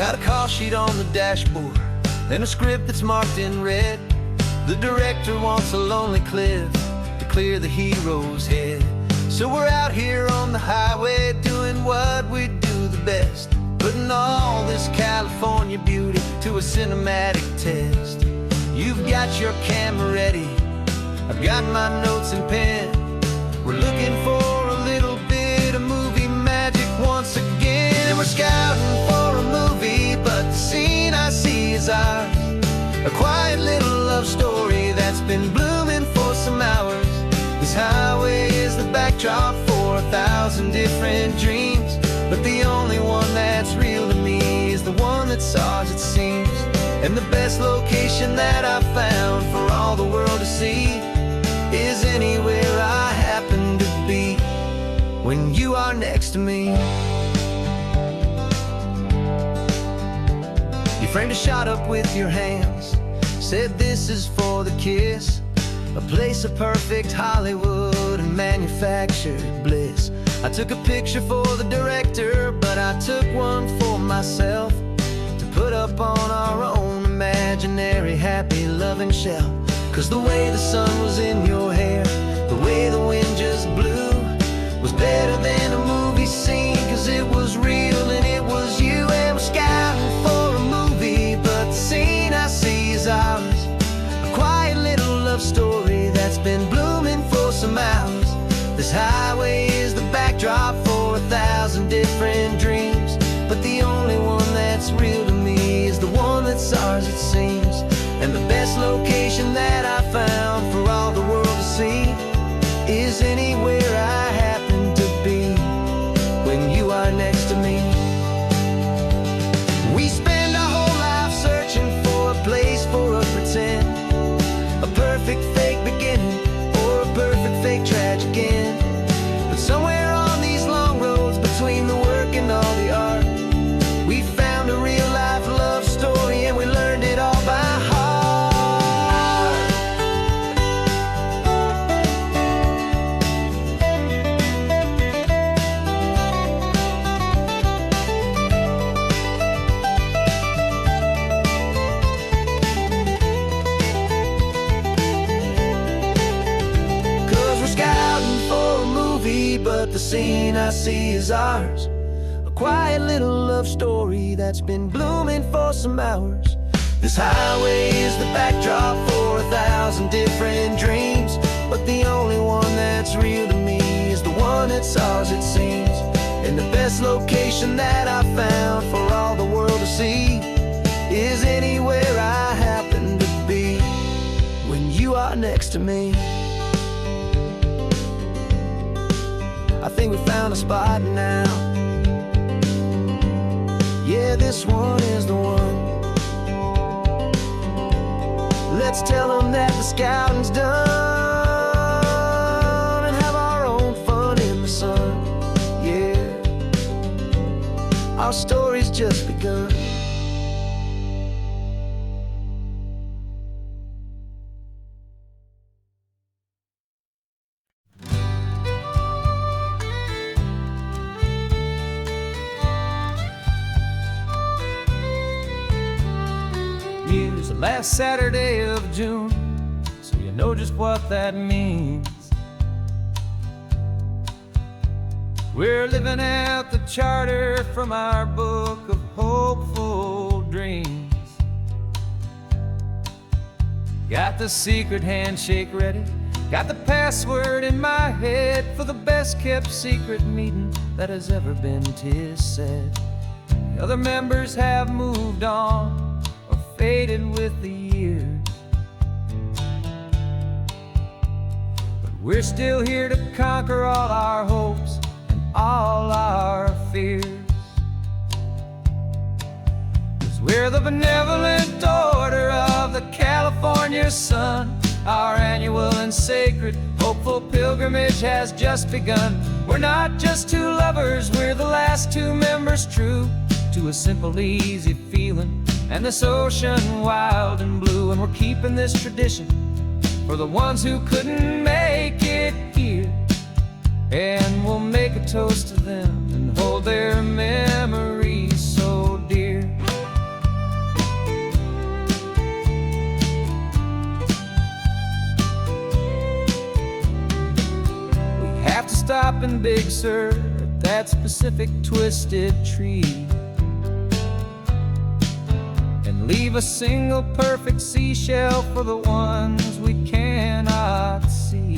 Got a call sheet on the dashboard and a script that's marked in red. The director wants a lonely cliff to clear the hero's head. So we're out here on the highway doing what we do the best, putting all this California beauty to a cinematic test. You've got your camera ready, I've got my notes and pen. We're looking for a little bit of movie magic once again. We're scouting for a movie, but the scene I see is ours. A quiet little love story that's been blooming for some hours. This highway is the backdrop for 1,000 different dreams, but the only one that's real to me is the one that's ours, it seems. And the best location that I've found for all the world to see is anywhere I happen to be when you are next to me. You framed a shot up with your hands, said this is for the kiss, a place of perfect Hollywood and manufactured bliss. I took a picture for the director, but I took one for myself to put up on our own imaginary happy loving shelf. Cause the way the sun was in your hair, the way the wind just blew, was better than a movie scene, cause it was real and it was you. And we're scouting for a movie, but the scene I see is ours. A quiet little love story that's been blooming for some hours. This highway is the backdrop for 1,000 different dreams, but the only one that's real to me is the one that's ours, it seems. And the best location that I found for all the world to see is anywhere I happen to be when you are next to me. We spend our whole life searching for a place for a pretend, a perfect fake beginning or a perfect fake tragic end. But somewhere on these long roads between the work and all the art, we found a real life love story and we learned it all by heart. But the scene I see is ours. A quiet little love story that's been blooming for some hours. This highway is the backdrop for 1,000 different dreams, but the only one that's real to me is the one that's ours, it seems. And the best location that I found for all the world to see is anywhere I happen to be when you are next to me. I think we found a spot now. Yeah, this one is the one. Let's tell them that the scouting's done and have our own fun in the sun. Yeah, our story's just begun. Last Saturday of June, so you know just what that means. We're living out the charter from our book of hopeful dreams. Got the secret handshake ready, got the password in my head for the best kept secret meeting that has ever been, 'tis said. The other members have moved on, faded with the years, but we're still here to conquer all our hopes and all our fears. 'Cause we're the benevolent order of the California sun. Our annual and sacred hopeful pilgrimage has just begun. We're not just two lovers, we're the last two members true to a simple, easy feeling and this ocean wild and blue. And we're keeping this tradition for the ones who couldn't make it here, and we'll make a toast to them and hold their memories so dear. stopping Big Sur at that specific twisted tree, and leave a single perfect seashell for the ones we cannot see.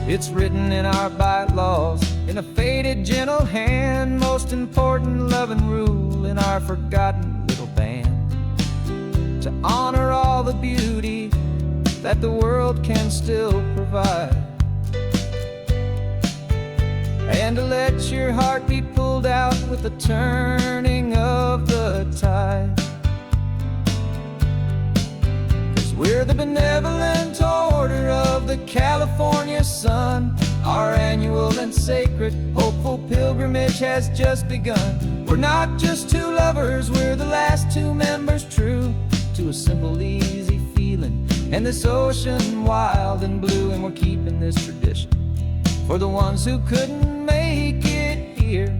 It's written in our bylaws, in a faded gentle hand, most important loving rule in our forgotten little band, to honor all the beauty that the world can still provide, and to let your heart be pulled out with the turning of the tide. 'Cause we're the benevolent order of the California sun. Our annual and sacred hopeful pilgrimage has just begun. We're not just two lovers, we're the last two members true to a simple, easy feeling, and this ocean wild and blue. And we're keeping this tradition for the ones who couldn't make it here,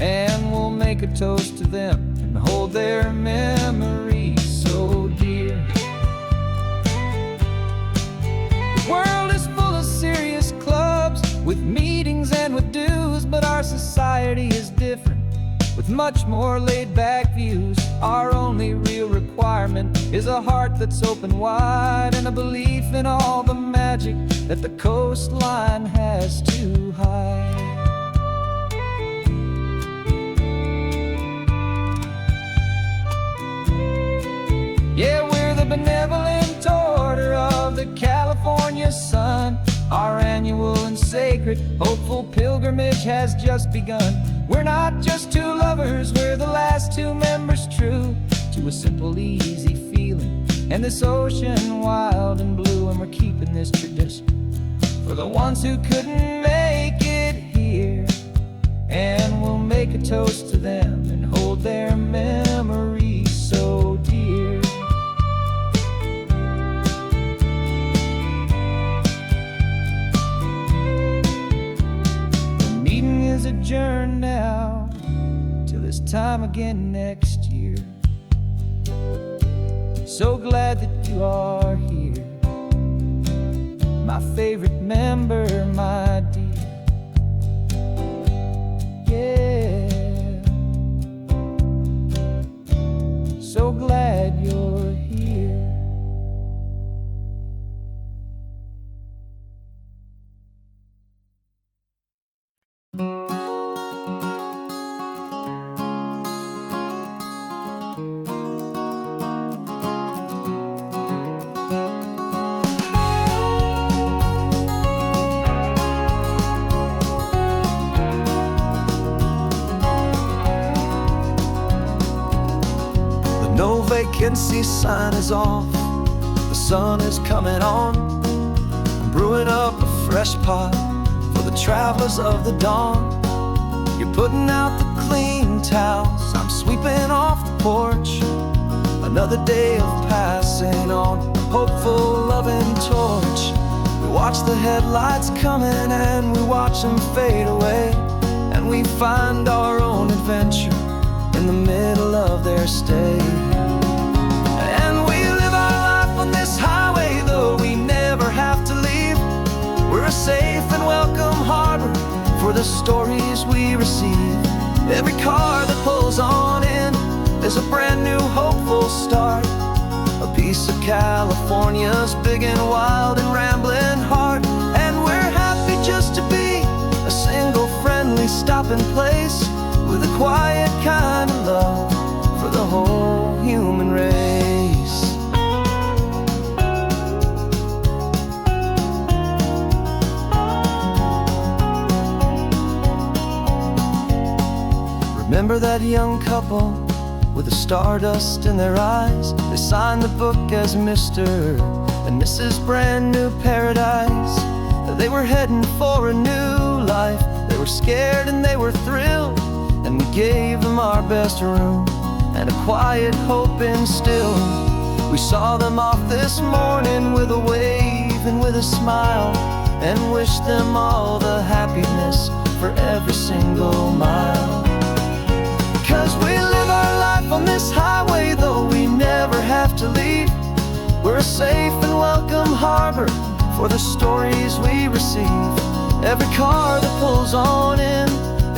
and we'll make a toast to them and hold their memories so dear. The world is full of serious clubs with meetings and with dues, but our society is different, with much more laid-back views. Our only real requirement is a heart that's open wide, and a belief in all the magic that the coastline has to hide. Yeah, we're the benevolent order of the California sun. Our annual and sacred hopeful pilgrimage has just begun. We're not just two lovers, we're the last two members true to a simple, easy feeling, and this ocean wild and blue. And we're keeping this tradition for the ones who couldn't make it here, and we'll make a toast to them and hold their memories so dear. The meeting is adjourned now till this time again next year. So glad that you are here, my favorite member, my dear. Yeah, so glad you're here. No vacancy sign is off, the sun is coming on. I'm brewing up a fresh pot for the travelers of the dawn. You're putting out the clean towels, I'm sweeping off the porch. Another day of passing on a hopeful, loving torch. We watch the headlights coming and we watch them fade away, and we find our own adventure in the middle of their stay. And we live our life on this highway, though we never have to leave. We're a safe and welcome harbor for the stories we receive. Every car that pulls on in is a brand new hopeful start, a piece of California's big and wild and rambling heart. And we're happy just to be a single friendly stopping place, with a quiet kind of love for the whole human race. Remember that young couple with the stardust in their eyes? They signed the book as Mr. and Mrs. Brand New Paradise. They were heading for a new life. They were scared and they were thrilled, and we gave them our best room and a quiet hope instilled. We saw them off this morning with a wave and with a smile, and wished them all the happiness for every single mile. 'Cause we live our life on this highway, though we never have to leave. We're a safe and welcome harbor for the stories we receive. Every car that pulls on in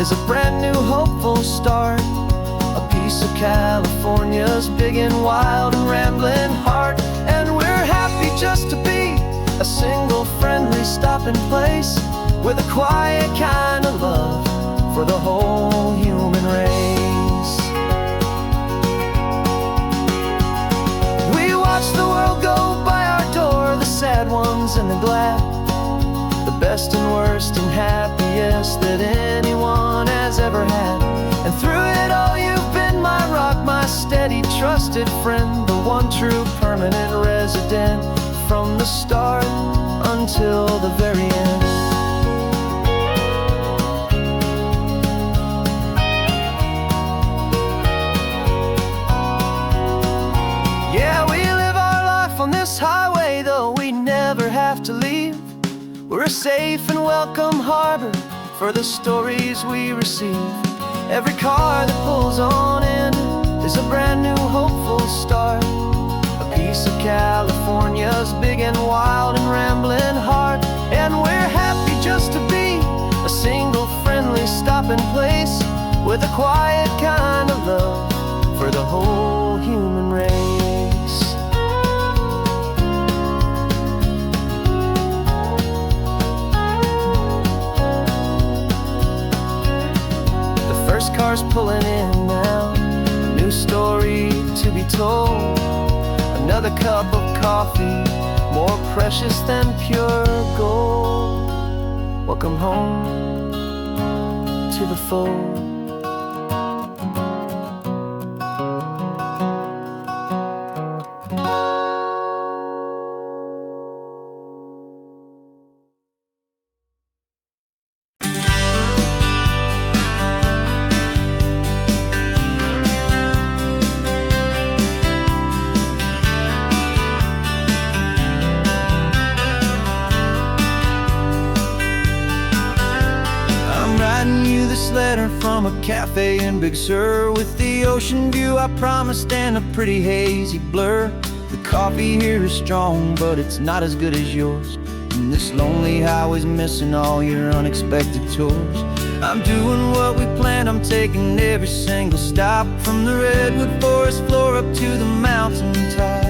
is a brand new hopeful start. A piece of California's big and wild and rambling heart. And we're happy just to be a single friendly stopping place with a quiet kind of love for the whole human race. We watch the world go by our door, the sad ones and the glad, the best and worst and happiest that anyone has ever had. And through it all you've been my rock, my steady trusted friend, the one true permanent resident from the start until the very end. Yeah, we live our life on this highway, though we never have to leave. We're a safe and welcome harbor for the stories we receive. Every car that pulls on in is a brand new hopeful start. A piece of California's big and wild and rambling heart. And we're happy just to be a single friendly stopping place with a quiet kind of love for the whole human race. First car's pulling in now, a new story to be told. Another cup of coffee, more precious than pure gold. Welcome home to the fold. This letter from a cafe in Big Sur, with the ocean view I promised and a pretty hazy blur. The coffee here is strong, but it's not as good as yours. And this lonely highway's missing all your unexpected tours. I'm doing what we planned, I'm taking every single stop, from the redwood forest floor up to the mountain top.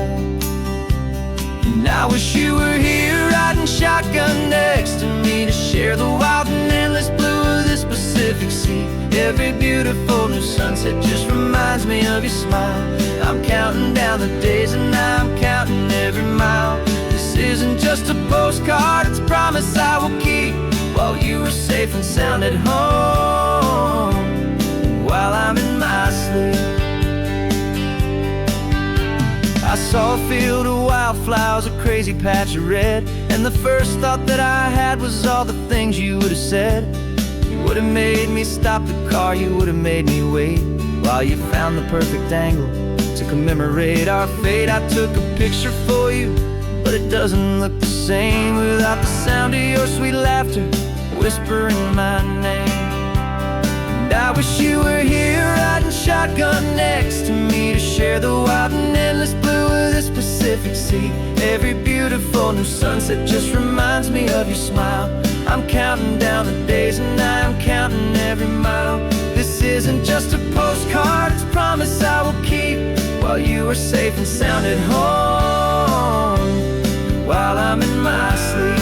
And I wish you were here riding shotgun next to me to share the wild and endless blue of this Pacific Sea. Every beautiful new sunset just reminds me of your smile. I'm counting down the days and I'm counting every mile. This isn't just a postcard, it's a promise I will keep, while you are safe and sound at home, while I'm in my sleep. I saw a field of wildflowers, a crazy patch of red, and the first thought that I had was all the things you would have said. You would have made me stop the car, you would have made me wait, while you found the perfect angle to commemorate our fate. I took a picture for you, but it doesn't look the same without the sound of your sweet laughter whispering my name. And I wish you were here riding shotgun next to me to share the wild and endless blue of this Pacific Sea. Every beautiful new sunset just reminds me of your smile. I'm counting down the days and I'm counting every mile. This isn't just a postcard, it's a promise I will keep, while you are safe and sound at home, while I'm in my sleep.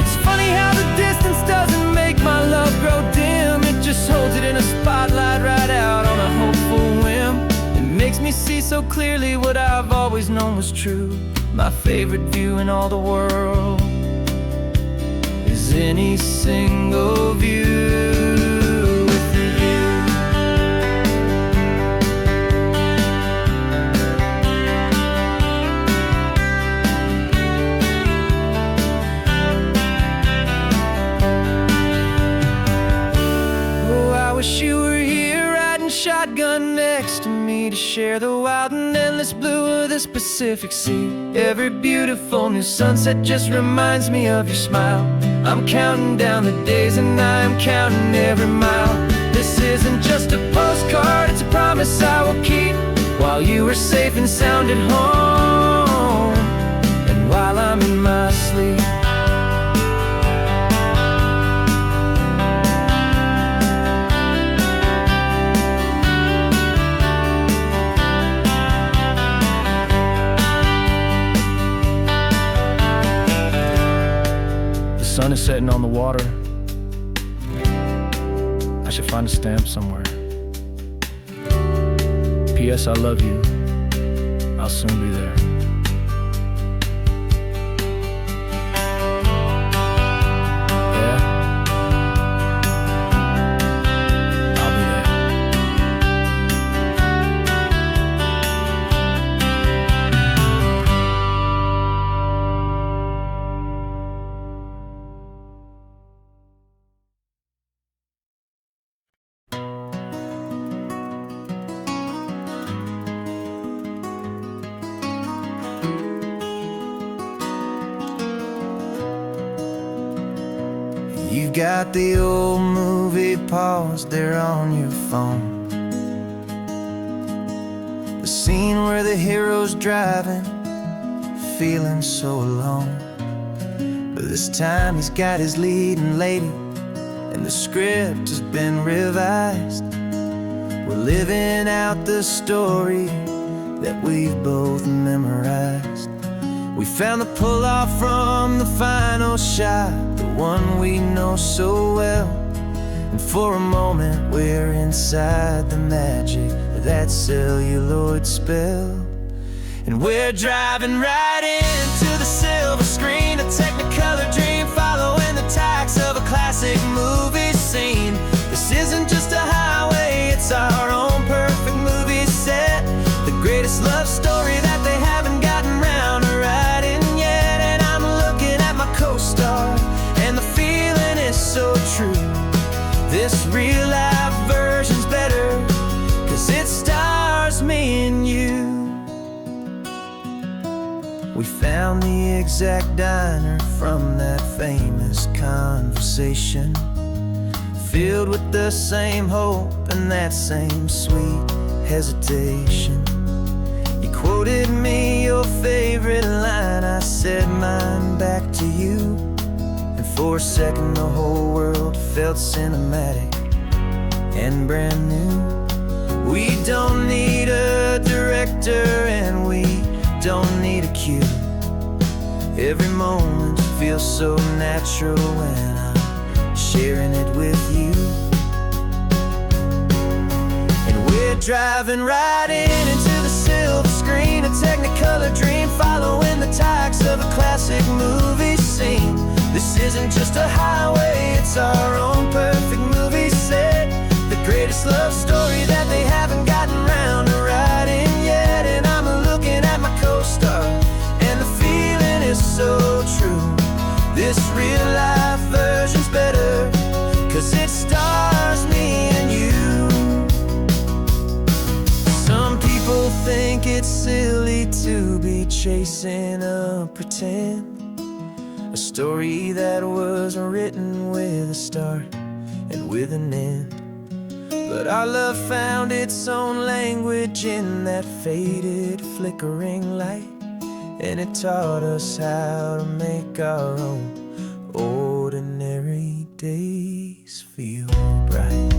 It's funny how the distance doesn't make my love grow dim. It just holds it in a spotlight right out on a hopeful whim. It makes me see so clearly what I've always known was true. My favorite view in all the world is any single view with you. Oh, I wish you were here riding shotgun next to me to share the wild and endless blue of this Pacific Sea. Every beautiful new sunset just reminds me of your smile. I'm counting down the days and I'm counting every mile. This isn't just a postcard, it's a promise I will keep, while you are safe and sound at home, while I'm in my sleep. The sun is setting on the water. I should find a stamp somewhere. P.S. I love you. I'll soon be there. Yeah? I'll be there. You've got the old movie paused there on your phone. The scene where the hero's driving, feeling so alone. But this time he's got his leading lady, and the script has been revised. We're living out the story that we've both memorized. We found the pull-off from the final shot, the one we know so well. And for a moment we're inside the magic of that celluloid spell. And we're driving right into the silver screen, a technicolor dream following the tacks of a classic movie scene. This isn't just a highway, it's our own perfect movie set, the greatest love story that they haven't gotten round to writing yet. And I'm looking at my co-star, and the feeling is so true. This real life version's better, 'cause it stars me and you. We found the exact diner from that famous conversation, filled with the same hope and that same sweet hesitation. You quoted me your favorite line, I said mine back to you. And for a second the whole world felt cinematic and brand new. We don't need a director and we don't need a cue. Every moment feels so natural when I'm sharing it with you. And we're driving right into the silver screen, a technicolor dream following the tacks of a classic movie scene. This isn't just a highway, it's our own perfect movie set, the greatest love story that they haven't gotten round to writing yet. And I'm looking at my co-star, and the feeling is so true. This real life version's better, 'cause it stars me and you. Some people think it's silly to be chasing a pretend, a story that was written with a start and with an end. But our love found its own language in that faded, flickering light, and it taught us how to make our own ordinary days feel bright.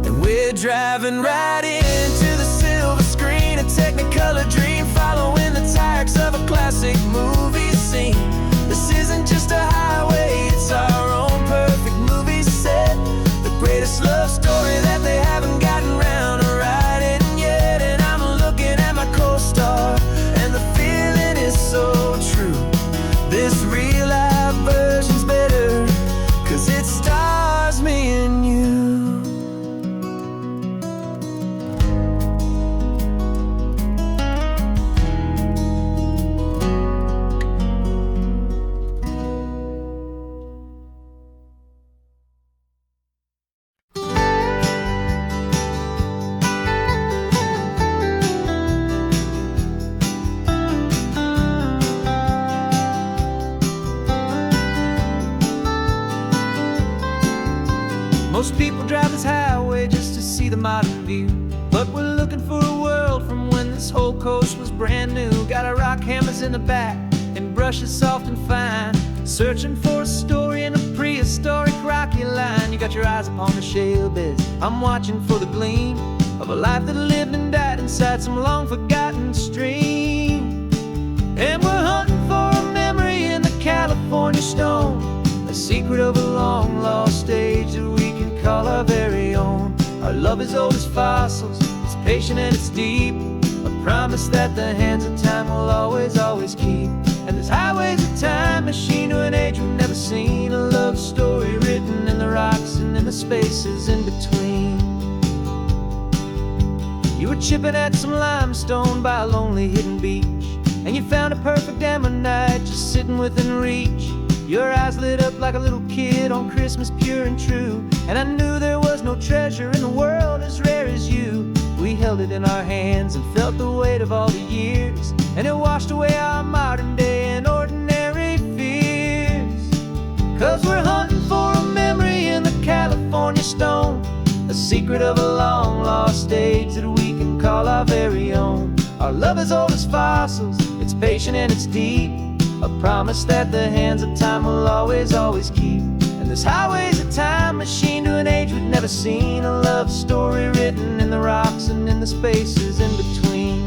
And we're driving right into the silver screen, a technicolor dream following the tacks of a classic movie scene. This isn't just a highway, it's our own perfect movie set, the greatest love story that they haven't gotten round to writing yet. And I'm looking at my co-star, Most people drive this highway just to see the modern view, but we're looking for a world from when this whole coast was brand new. Got our rock hammers in the back and brushes soft and fine, searching for a story in a prehistoric rocky line. You got your eyes upon the shale beds, I'm watching for the gleam of a life that lived and died inside some long forgotten stream. And we're hunting for a memory in the California stone, a secret of a long lost age that we can call our very own. Our love is old as fossils, it's patient and it's deep, a promise that the hands of time will always, always keep. And this highway's a time machine to an age we've never seen, a love story written in the rocks and in the spaces in between. You were chipping at some limestone by a lonely hidden beach, and you found a perfect ammonite just sitting within reach. Your eyes lit up like a little kid on Christmas, pure and true, and I knew there was no treasure in the world as rare as you. We held it in our hands and felt the weight of all the years, and it washed away our modern day and ordinary fears. 'Cause we're hunting for a memory in the California stone, a secret of a long lost age that we can call our very own. Our love is old as fossils, it's patient and it's deep, a promise that the hands of time will always, always keep. And this highway's a time machine to an age we've never seen, a love story written in the rocks and in the spaces in between.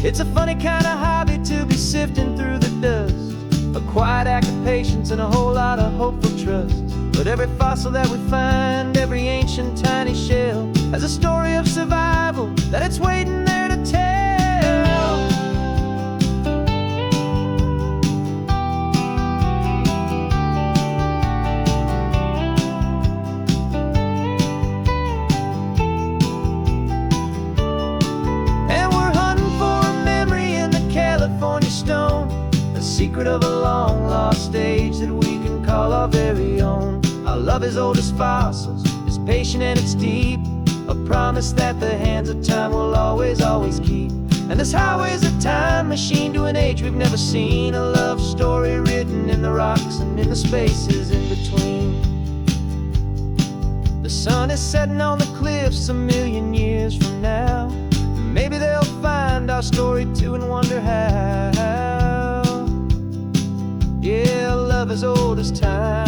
It's a funny kind of hobby to be sifting through the dust, a quiet act of patience and a whole lot of hopeful trust. But every fossil that we find, every ancient tiny shell, has a story of survival that it's waiting there to tell. And we're hunting for a memory in the California stone, a secret of a long lost age that we can call our very own. Our love is old as fossils, it's patient and it's deep, a promise that the hands of time will always, always keep. And this highway's a time machine to an age we've never seen, a love story written in the rocks and in the spaces in between. The sun is setting on the cliffs a million years from now, maybe they'll find our story too and wonder how. Yeah, love is old as time.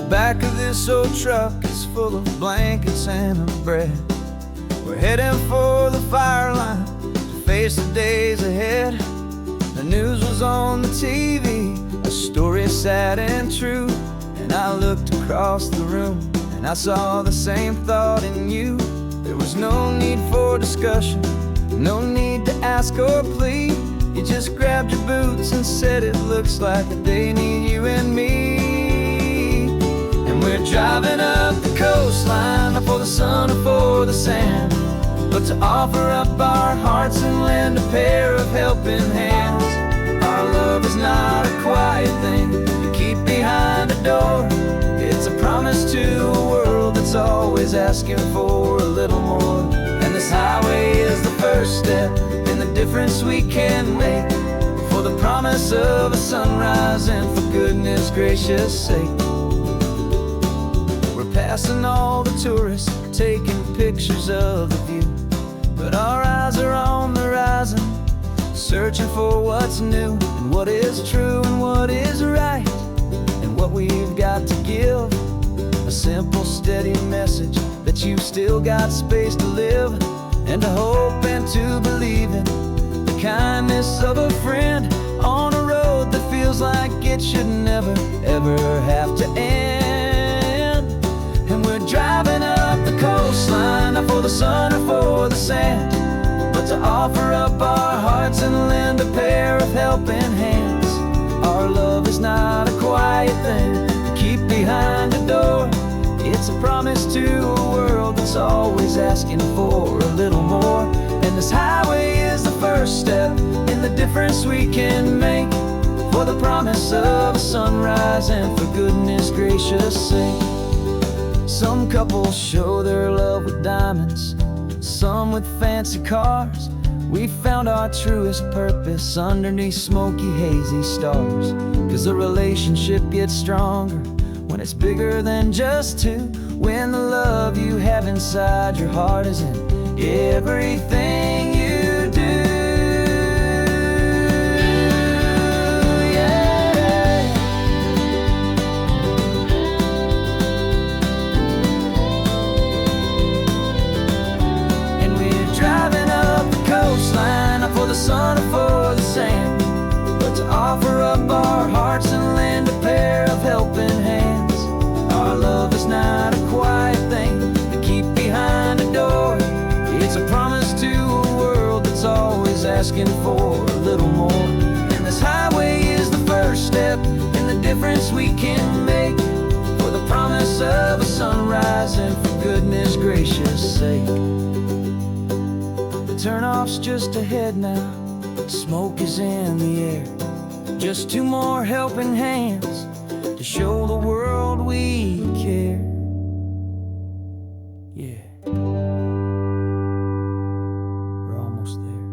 Back of this old truck is full of blankets and a bread. We're heading for the fire line to face the days ahead. The news was on the TV, a story sad and true, and I looked across the room and I saw the same thought in you. There was no need for discussion, no need to ask or plead. You just grabbed your boots and said it looks like a day need you and me. We're driving up the coastline, not for the sun or for the sand, but to offer up our hearts and lend a pair of helping hands. Our love is not a quiet thing you keep behind a door. It's a promise to a world that's always asking for a little more. And this highway is the first step in the difference we can make, for the promise of a sunrise and for goodness gracious sake. Passing all the tourists, taking pictures of the view, but our eyes are on the horizon, searching for what's new and what is true and what is right, and what we've got to give. A simple, steady message that you've still got space to live, and to hope and to believe in the kindness of a friend on a road that feels like it should never, ever have to end. the sun or for the sand, but to offer up our hearts and lend a pair of helping hands. Our love is not a quiet thing to keep behind a door. It's a promise to a world that's always asking for a little more. And this highway is the first step in the difference we can make, for the promise of a sunrise and for goodness gracious sake. Some couples show their love with diamonds, some with fancy cars. We found our truest purpose underneath smoky, hazy stars. 'Cause a relationship gets stronger when it's bigger than just two, when the love you have inside your heart is in everything you do. For the sun or for the sand, but to offer up our hearts and lend a pair of helping hands. Our love is not a quiet thing to keep behind a door. It's a promise to a world that's always asking for a little more. And this highway is the first step in the difference we can make, for the promise of a sunrise and for goodness gracious sake. Turn-off's just ahead now, smoke is in the air. Just two more helping hands to show the world we care. Yeah, we're almost there.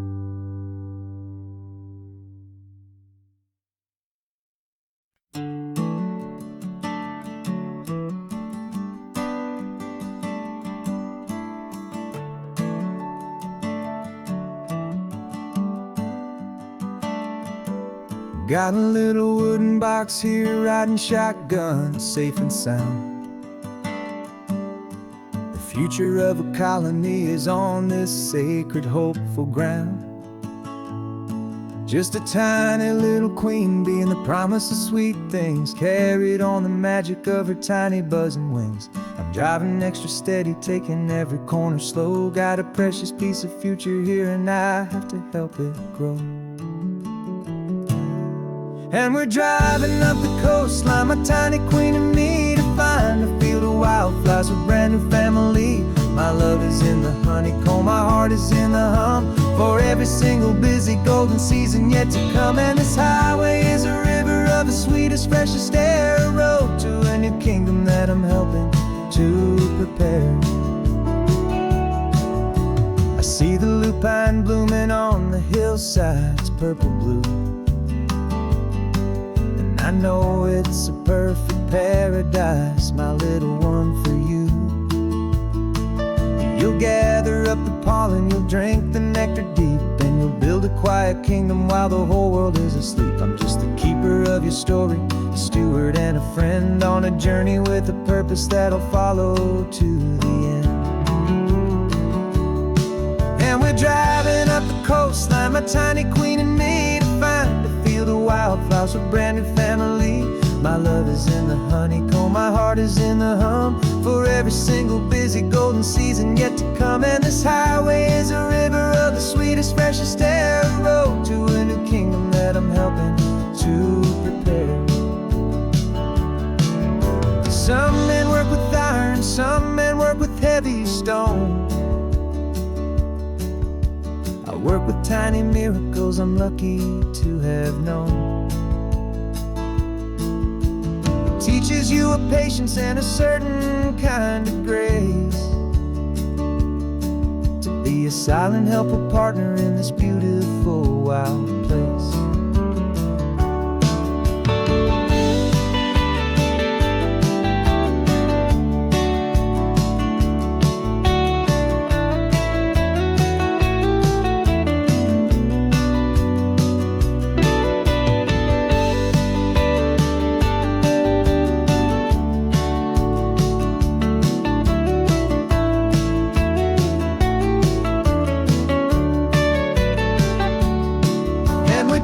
Got a little wooden box here, riding shotgun, safe and sound. The future of a colony is on this sacred, hopeful ground. Just a tiny little queen bee and the promise of sweet things, carried on the magic of her tiny buzzing wings. I'm driving extra steady, taking every corner slow. Got a precious piece of future here and I have to help it grow. And we're driving up the coastline, my tiny queen and me, to find a field of wildflowers with a brand new family. My love is in the honeycomb, my heart is in the hum, for every single busy golden season yet to come. And this highway is a river of the sweetest, freshest air, a road to a new kingdom that I'm helping to prepare. I see the lupine blooming on the hillsides, purple blue. I know it's a perfect paradise, my little one, for you. You'll gather up the pollen, you'll drink the nectar deep, and you'll build a quiet kingdom while the whole world is asleep. I'm just the keeper of your story, a steward and a friend, on a journey with a purpose that'll follow to the end. And we're driving up the coastline, my tiny queen and me, to find a field of wildflowers with a brand new family. My love is in the honeycomb, my heart is in the hum, for every single busy golden season yet to come. And this highway is a river of the sweetest, freshest air, a road to a new kingdom that I'm helping to prepare. Some men work with iron, some men work with heavy stone. I work with tiny miracles I'm lucky to have known. Teaches you a patience and a certain kind of grace, to be a silent, helpful partner in this beautiful, wild place.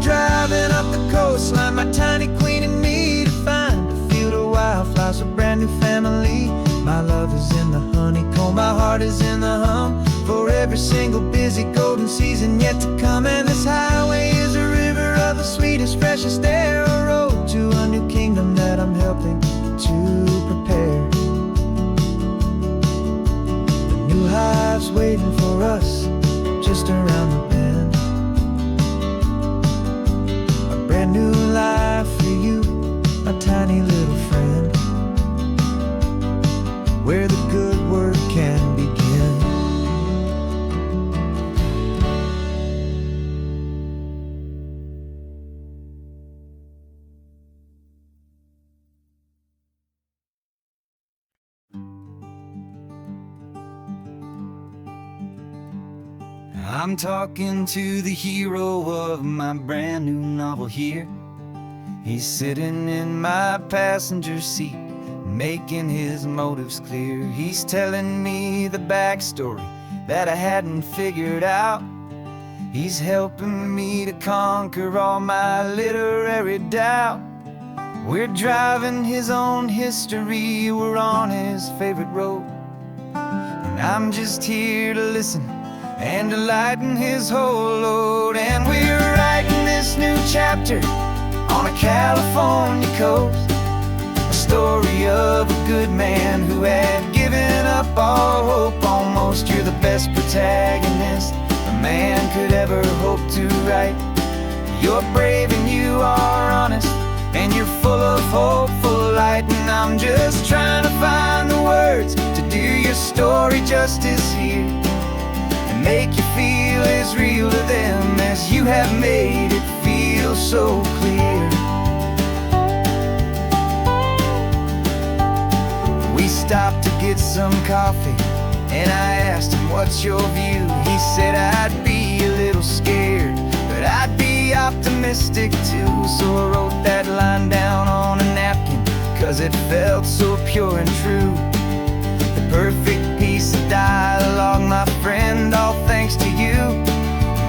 Driving up the coastline, my tiny queen and me, to find a field of wildflowers, a brand new family. My love is in the honeycomb, my heart is in the hum, every single busy golden season yet to come. And this highway is a river of the sweetest, freshest air, a road to a new kingdom that I'm helping to prepare. The new hive's waiting for us just around the bend. A brand new life for you, a tiny little friend, where the good work can begin. I'm talking to the hero of my brand new novel here. He's sitting in my passenger seat, making his motives clear. He's telling me the backstory that I hadn't figured out. He's helping me to conquer all my literary doubt. We're driving his own history, we're on his favorite road, and I'm just here to listen and to lighten his whole load. And we're writing this new chapter on a California coast, a story of a good man who had given up all hope almost. You're the best protagonist a man could ever hope to write. You're brave and you are honest, and you're full of hopeful light. And I'm just trying to find the words to do your story justice here, and make you feel as real to them as you have made it feel so clear. We stopped to get some coffee, and I asked him, what's your view? He said, I'd be a little scared, but I'd be optimistic too. So I wrote that line down on a napkin, 'cause it felt so pure and true. The perfect piece of dialogue, my friend, all thanks to you.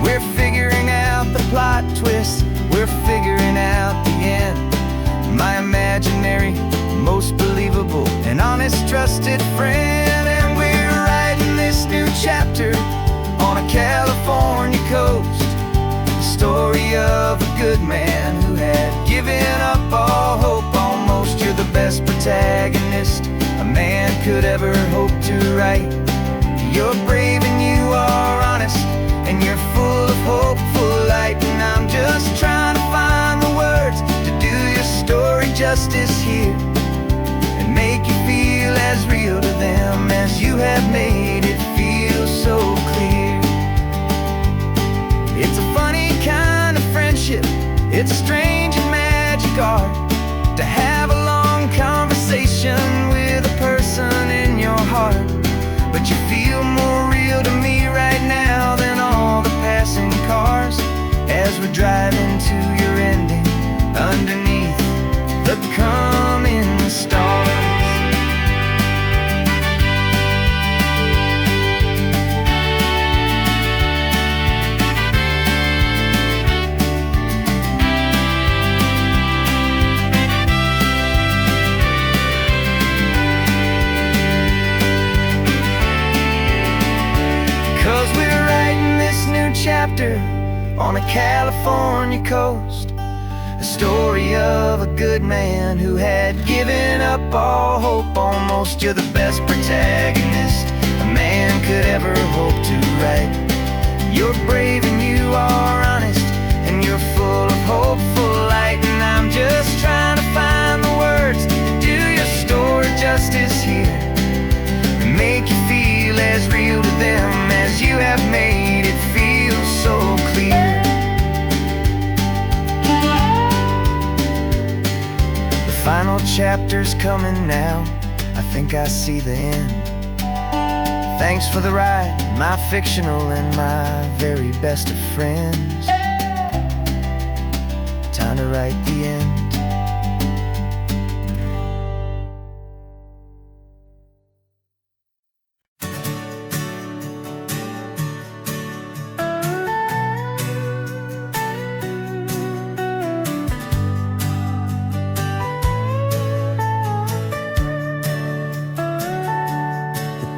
We're figuring out the plot twist, we're figuring out the end. My imaginary, most believable and honest trusted friend. And we're writing this new chapter on a California coast, the story of a good man who had given up all hope almost. You're the best protagonist a man could ever hope to write. You're brave and you are honest, and you're full of hopeful light. And I'm just trying to find the words to do your story justice here, and make you feel as real to them as you have made it feel so clear. It's a funny kind of friendship, it's a strange and magic art to have a long conversation with a person in your heart. But you feel more real to me right now than all the passing cars, as we're driving to your ending underneath the coming stars. 'Cause we're writing this new chapter on a California coast, a story of a good man who had given up all hope almost. You're the best protagonist a man could ever hope to write. You're brave and you are honest, and you're full of hopeful light. And I'm just trying to find the words to do your story justice here, and make you feel as real to them as you have made it feel so clear. The final chapter's coming now, I think I see the end. Thanks for the ride, my fictional and my very best of friends. Time to write the end.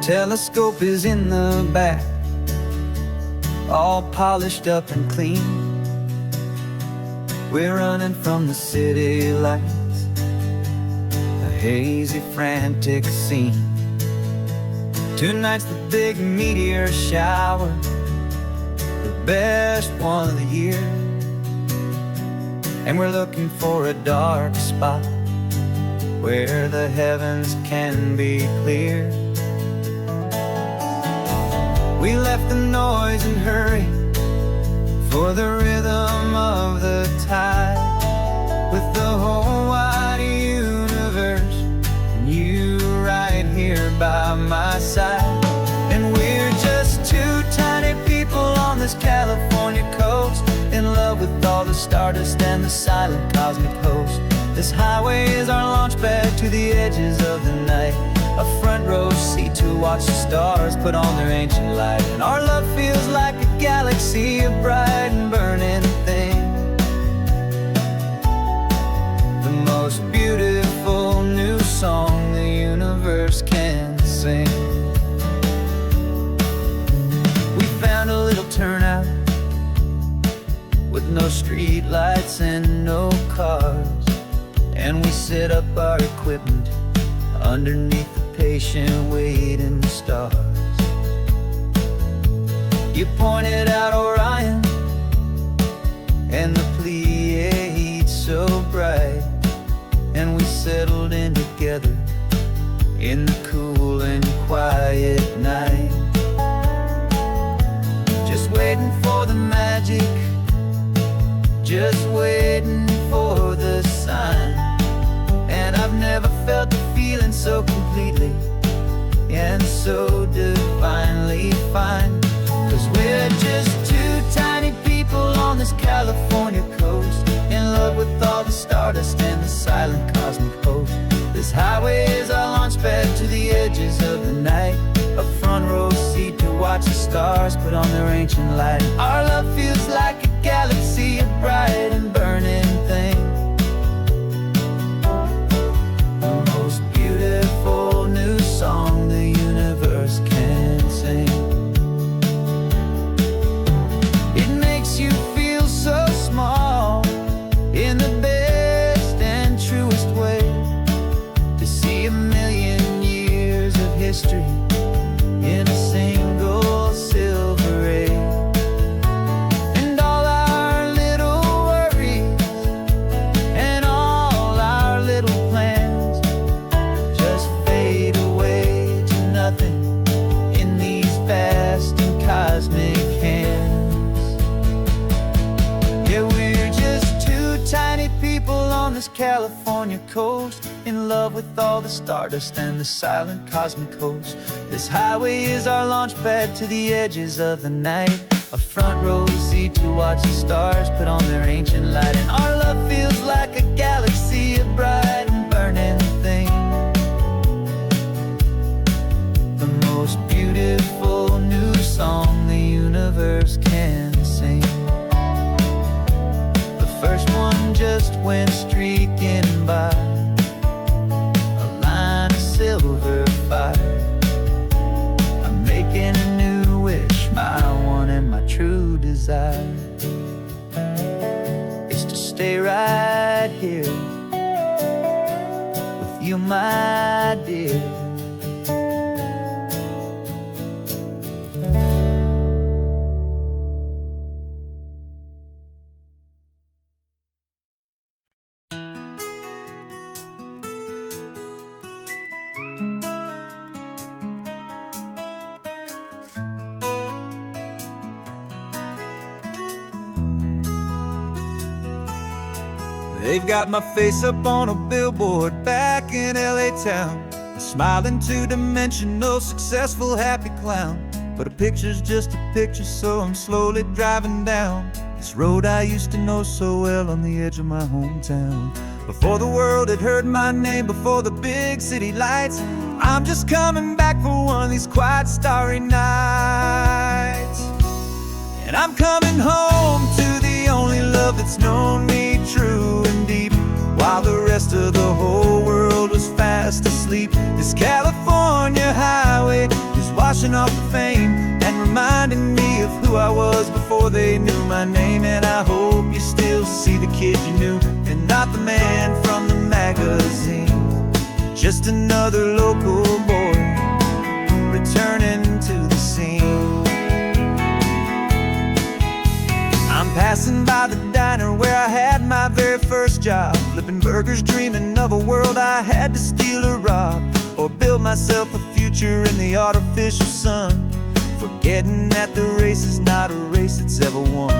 Telescope is in the back, all polished up and clean. We're running from the city lights, a hazy, frantic scene. Tonight's the big meteor shower, the best one of the year. And we're looking for a dark spot where the heavens can be clear. We left the noise and hurry for the rhythm of the tide, with the whole wide universe and you right here by my side. And we're just two tiny people on this California coast, in love with all the stardust and the silent cosmic host. This highway is our launch pad to the edges of the night, a front row seat to watch the stars put on their ancient light. And our love feels like a galaxy, a bright and burning thing, the most beautiful new song the universe can sing. We found a little turnout with no street lights and no cars, and we set up our equipment underneath the patient waiting stars. You pointed out Orion and the Pleiades so bright, and we settled in together in the cool and quiet night, just waiting for the magic, just waiting for the sign. And I've never felt the feeling so completely and so divinely fine. 'Cause we're just two tiny people on this California coast, in love with all the stardust and the silent cosmic host. This highway is our launch pad to the edges of the night, a front row seat to watch the stars put on their ancient light. Our love feels like a galaxy, a bright and burning thing, the most beautiful new song the universe can sing. It makes you feel so small in the best and truest way, to see a million years of history in a single silver ray. And all our little worries and all our little plans just fade away to nothing in these vast and cosmic hands. Yeah, we're just two tiny people on this California coast, in love with all the stardust and the silent cosmic host. This highway is our launch pad to the edges of the night, a front row seat to watch the stars put on their ancient light. And our love feels like a galaxy, a bright and burning thing, the most beautiful new song the universe can sing. The first one just went streaking by, a line of silver fire. I'm making a new wish, my one and my true desire is to stay right here with you, my dear. They've got my face up on a billboard back in LA town, a smiling two-dimensional, successful, happy clown. But a picture's just a picture, so I'm slowly driving down this road I used to know so well on the edge of my hometown. Before the world had heard my name, before the big city lights, I'm just coming back for one of these quiet, starry nights. And I'm coming home to the only love that's known me true and deep, while the rest of the whole world was fast asleep. This California highway is washing off the fame and reminding me of who I was before they knew my name. And I hope you still see the kid you knew, and not the man from the magazine. Just another local boy returning to the scene. I'm passing by the diner where I had my very first job, flipping burgers, dreaming of a world I had to steal or rob, or build myself a future in the artificial sun, forgetting that the race is not a race that's ever won.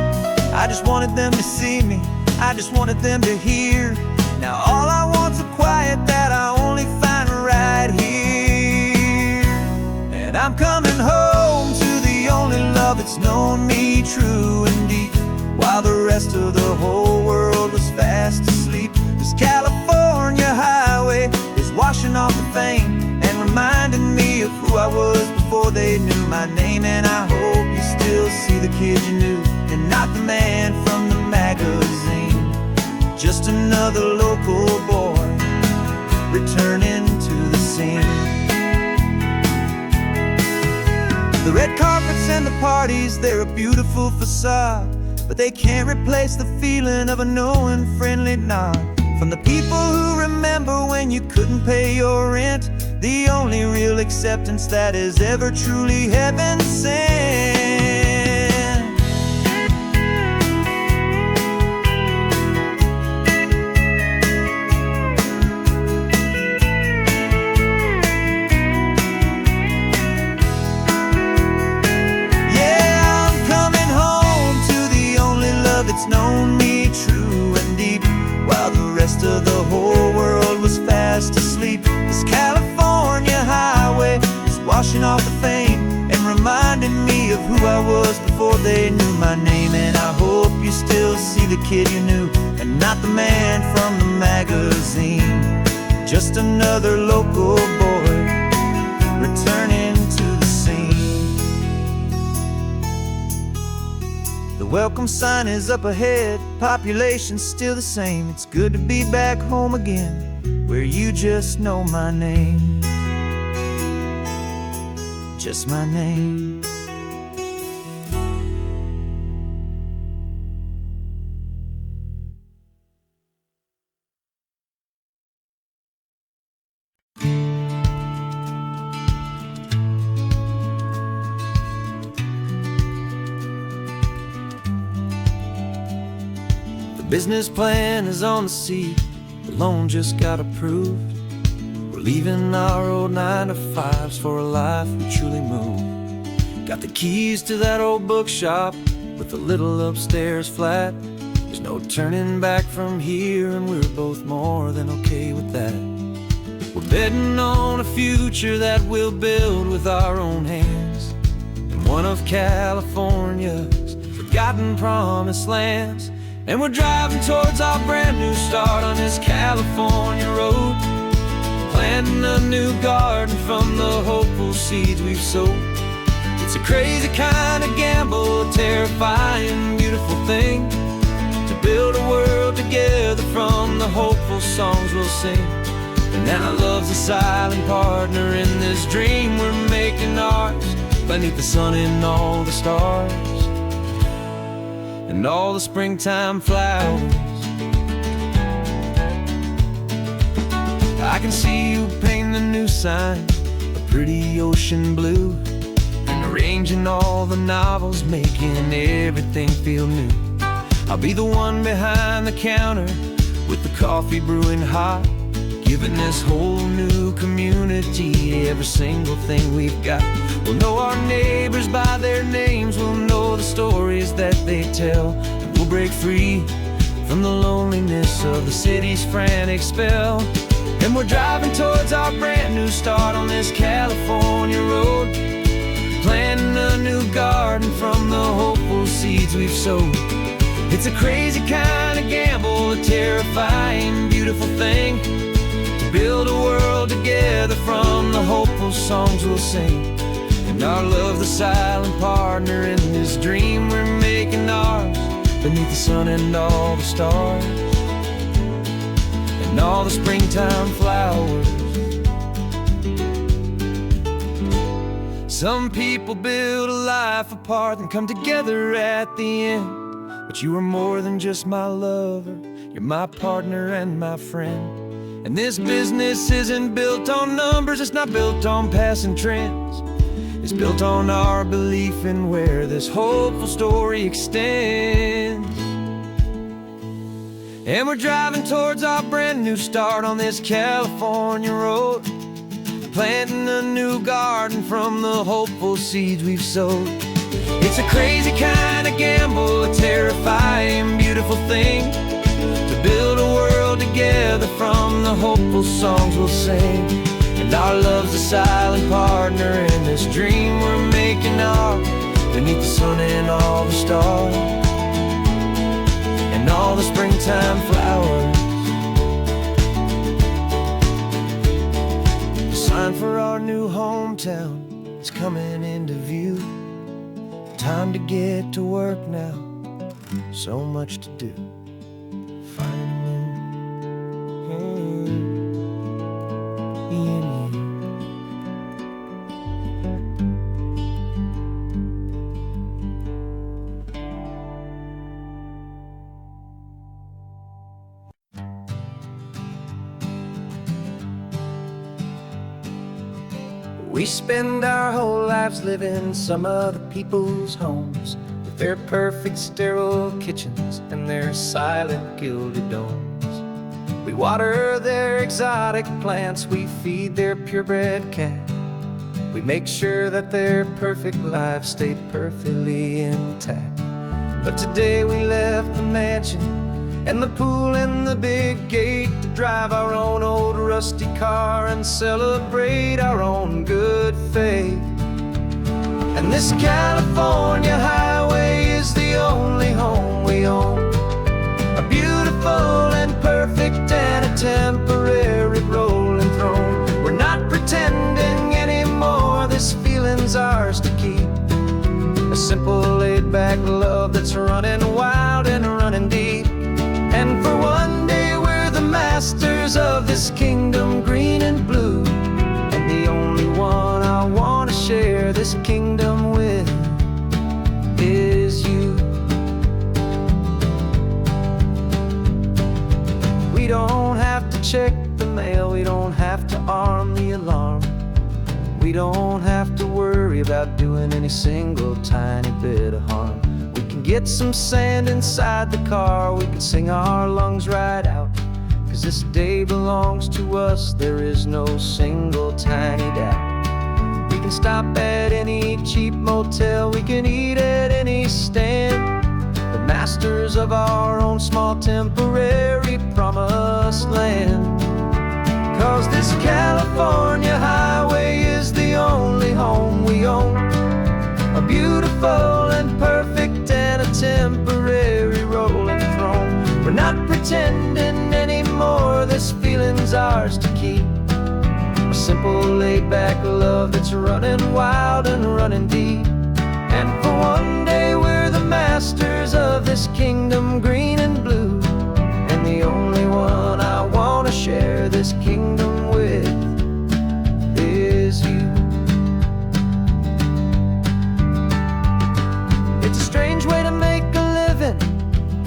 I just wanted them to see me, I just wanted them to hear. Now all I want's a quiet that I only find right here. And I'm coming home to the only love that's known me true and deep, while the rest of the whole world was fast asleep. This California highway is washing off the fame and reminding me of who I was before they knew my name. And I hope you still see the kid you knew, and not the man from the magazine. Just another local boy returning to the scene. The red carpets and the parties, they're a beautiful facade, but they can't replace the feeling of a knowing friendly nod from the people who remember when you couldn't pay your rent. The only real acceptance that is ever truly heaven sent. It's known me true and deep, while the rest of the whole world was fast asleep. This California highway is washing off the fame and reminding me of who I was before they knew my name. And I hope you still see the kid you knew, and not the man from the magazine. Just another local boy returning to the scene. The welcome sign is up ahead, population's still the same. It's good to be back home again, where you just know my name. Just my name. Business plan is on the seat, the loan just got approved. We're leaving our old 9-to-5s for a life we truly move. Got the keys to that old bookshop with the little upstairs flat. There's no turning back from here, and we're both more than okay with that. We're betting on a future that we'll build with our own hands, in one of California's forgotten promised lands. And we're driving towards our brand new start on this California road, planting a new garden from the hopeful seeds we've sowed. It's a crazy kind of gamble, a terrifying, beautiful thing, to build a world together from the hopeful songs we'll sing. And now love's a silent partner in this dream we're making ours, beneath the sun and all the stars and all the springtime flowers. I can see you painting the new sign a pretty ocean blue, and arranging all the novels, making everything feel new. I'll be the one behind the counter with the coffee brewing hot, giving this whole new community every single thing we've got. We'll know our neighbors by their names, we'll know the stories that they tell, and we'll break free from the loneliness of the city's frantic spell. And we're driving towards our brand new start on this California road, planting a new garden from the hopeful seeds we've sowed. It's a crazy kind of gamble, a terrifying, beautiful thing, to build a world together from the hopeful songs we'll sing. And our love, the silent partner in this dream we're making ours, beneath the sun and all the stars and all the springtime flowers. Some people build a life apart and come together at the end, but you are more than just my lover, you're my partner and my friend. And this business isn't built on numbers, it's not built on passing trends. It's built on our belief in where this hopeful story extends. And we're driving towards our brand new start on this California road, planting a new garden from the hopeful seeds we've sowed. It's a crazy kind of gamble, a terrifying, beautiful thing, to build a world together from the hopeful songs we'll sing. And our love's a silent partner in this dream we're making ours, beneath the sun and all the stars, and all the springtime flowers. The sign for our new hometown is coming into view. Time to get to work now, so much to do. Finding in you. We spend our whole lives living some other people's homes, with their perfect sterile kitchens and their silent gilded domes. We water their exotic plants, we feed their purebred cat. We make sure that their perfect lives stay perfectly intact. But today we left the mansion and the pool and the big gate to drive our own old rusty car and celebrate our own good faith. And this California highway is the only home we own, a beautiful and perfect and a temporary rolling throne. We're not pretending anymore, this feeling's ours to keep, a simple laid-back love that's running wild and running deep. And for one day we're the masters of this kingdom green and blue, and the only one I want to share this kingdom with is you. We don't have to check the mail, we don't have to arm the alarm, we don't have to worry about doing any single tiny bit of harm. We can get some sand inside the car, we can sing our lungs right out, 'cause this day belongs to us, there is no single tiny doubt. We can stop at any cheap motel, we can eat at any stand, the masters of our own small temporary promised land. 'Cause this California highway is the only home we own, a beautiful and perfect and a temporary rolling throne. We're not pretending anymore, this feeling's ours to keep, a simple laid-back love that's running wild and running deep. And for one day we're the masters of this kingdom green and blue, and the only one I want to share this kingdom with is you. It's a strange way to make a living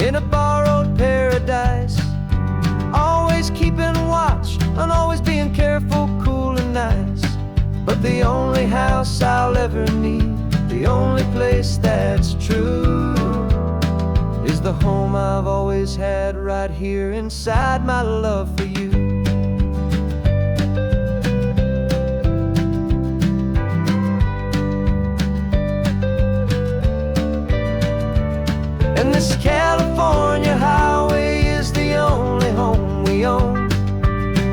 in a borrowed paradise, always keeping watch and always being careful, cool and nice. But the only house I'll ever need, the only place that's true, is the home I've always had right here inside my love for you. And this California highway is the only home we own,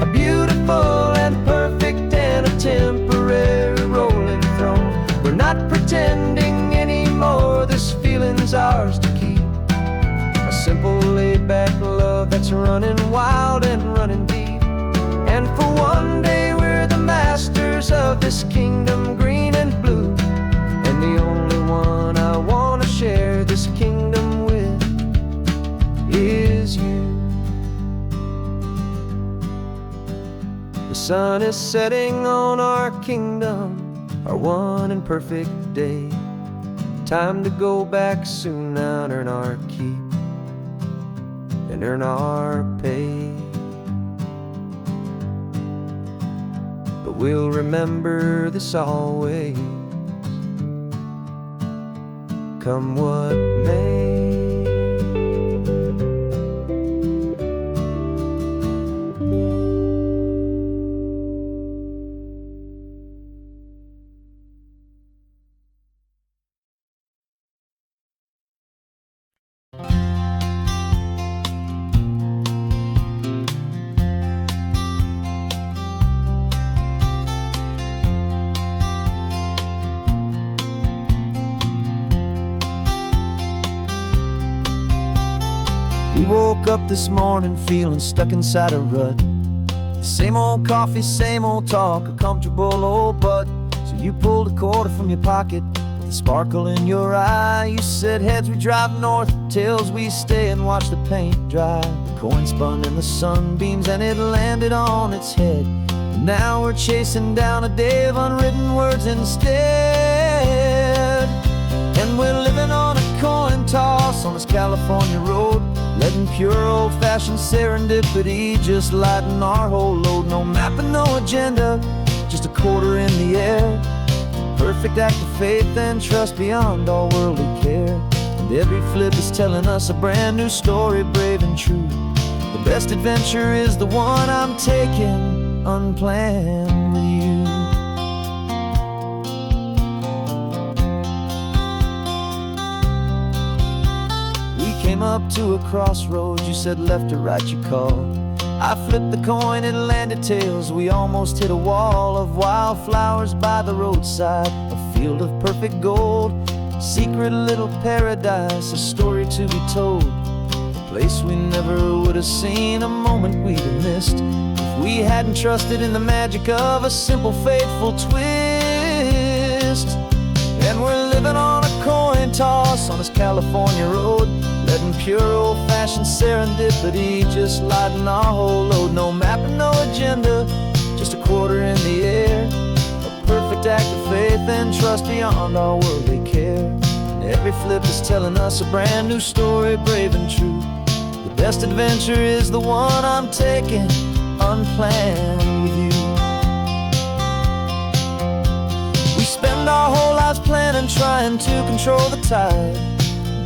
a beautiful and perfect and a temporary rolling throne. We're not pretending anymore, this feeling's ours to keep, a simple laid-back love that's running wild and running deep. And for one day we're the masters of this kingdom green and blue, and the only one I want to share this kingdom with is you. The sun is setting on our kingdom, our one and perfect day. Time to go back soon now and earn our keep and earn our pay. But we'll remember this always, come what may. We woke up this morning feeling stuck inside a rut. Same old coffee, same old talk, a comfortable old butt. So you pulled a quarter from your pocket with a sparkle in your eye. You said heads we drive north, tails we stay and watch the paint dry. The coin spun in the sunbeams and it landed on its head. And now we're chasing down a day of unwritten words instead. And we're living on a coin toss on this California road, letting pure old-fashioned serendipity just lighten our whole load. No map and no agenda, just a quarter in the air. Perfect act of faith and trust beyond all worldly care. And every flip is telling us a brand new story, brave and true. The best adventure is the one I'm taking unplanned with you. Came up to a crossroads, you said left or right you called. I flipped the coin, it landed tails. We almost hit a wall of wildflowers by the roadside, a field of perfect gold, secret little paradise, a story to be told. A place we never would have seen, a moment we'd have missed if we hadn't trusted in the magic of a simple faithful twist. And we're living on a coin toss on this California road, letting pure old-fashioned serendipity just lighten our whole load. No map and no agenda, just a quarter in the air. A perfect act of faith and trust beyond our worldly care. And every flip is telling us a brand new story, brave and true. The best adventure is the one I'm taking unplanned with you. We spend our whole lives planning, trying to control the tide,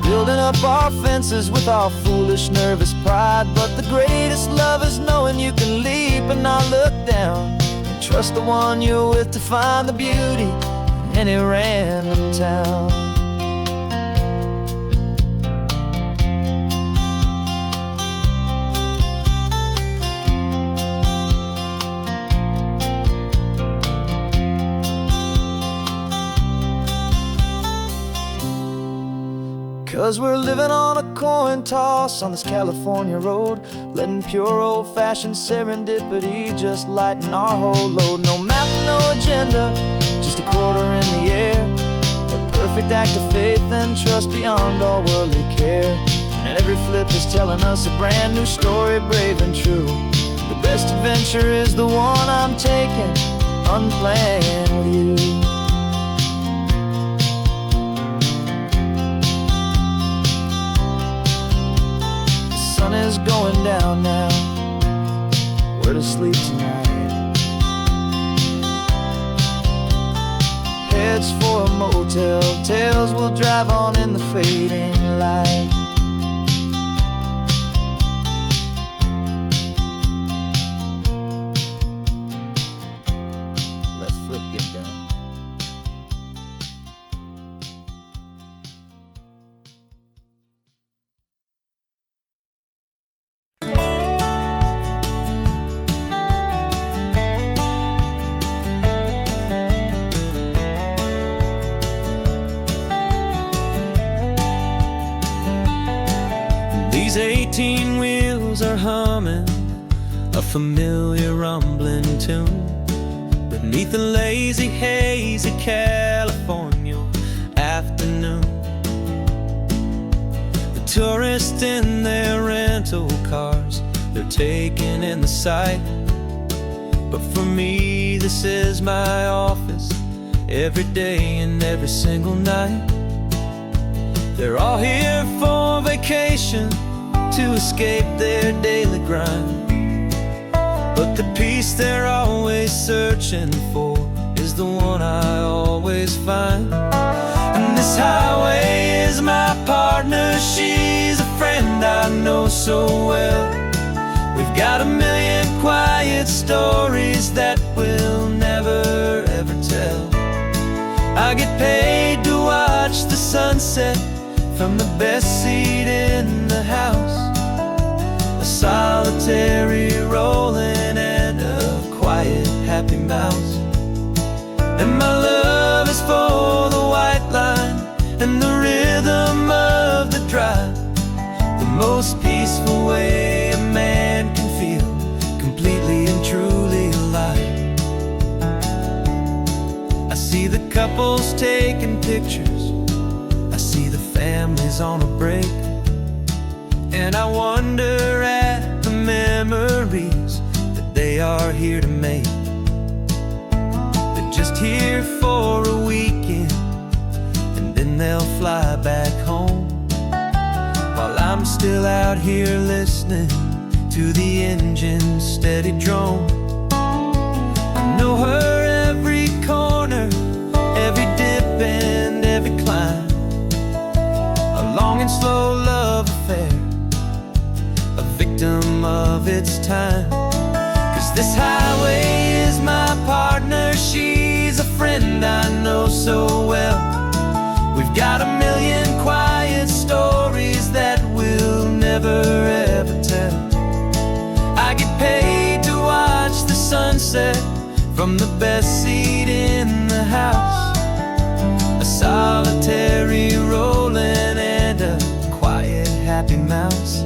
building up our fences with our foolish, nervous pride. But the greatest love is knowing you can leap and not look down, and trust the one you're with to find the beauty in any random town. 'Cause we're living on a coin toss on this California road, letting pure old-fashioned serendipity just lighten our whole load. No map, no agenda, just a quarter in the air. A perfect act of faith and trust beyond all worldly care. And every flip is telling us a brand new story, brave and true. The best adventure is the one I'm taking unplanned with you. Sun is going down now, we're to sleep tonight. Heads for a motel, tails will drive on in the fading light. Let's flip get down. These 18 wheels are humming a familiar rumbling tune beneath the lazy haze of California afternoon. The tourists in their rental cars, they're taking in the sight. But for me, this is my office every day and every single night. They're all here for vacation, to escape their daily grind. But the peace they're always searching for is the one I always find. And this highway is my partner, she's a friend I know so well. We've got a million quiet stories that we'll never ever tell. I get paid to watch the sunset from the best seat in the house, a solitary rolling and a quiet happy mouse. And my love is for the white line and the rhythm of the drive, the most peaceful way a man can feel completely and truly alive. I see the couples taking pictures, I see the families on a break, and I wonder at the memories that they are here to make. They're just here for a weekend and then they'll fly back home, while I'm still out here listening to the engine's steady drone. I know her every corner, every dip and every climb, a long and slow love affair, a victim of its time. 'Cause this highway is my partner, she's a friend I know so well. We've got a million quiet stories that we'll never ever tell. I get paid to watch the sunset from the best seat in the house, a solitary rolling and a quiet happy mouse.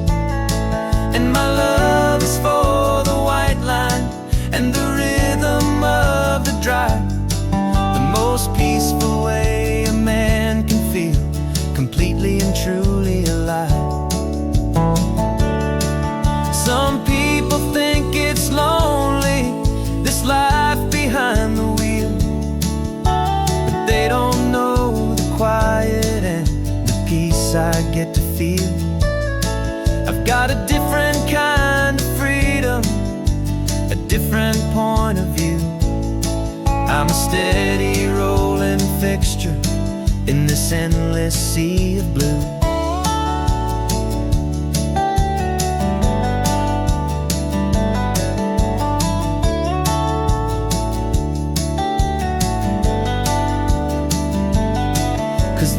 And my love is for the white line and the rhythm of the drive, the most peaceful way a man can feel completely and truly alive. Some people think it's lonely, this life behind the wheel, but they don't know the quiet and the peace I get to feel. I've got a different kind of freedom, a different point of view. I'm a steady rolling fixture in this endless sea of blue.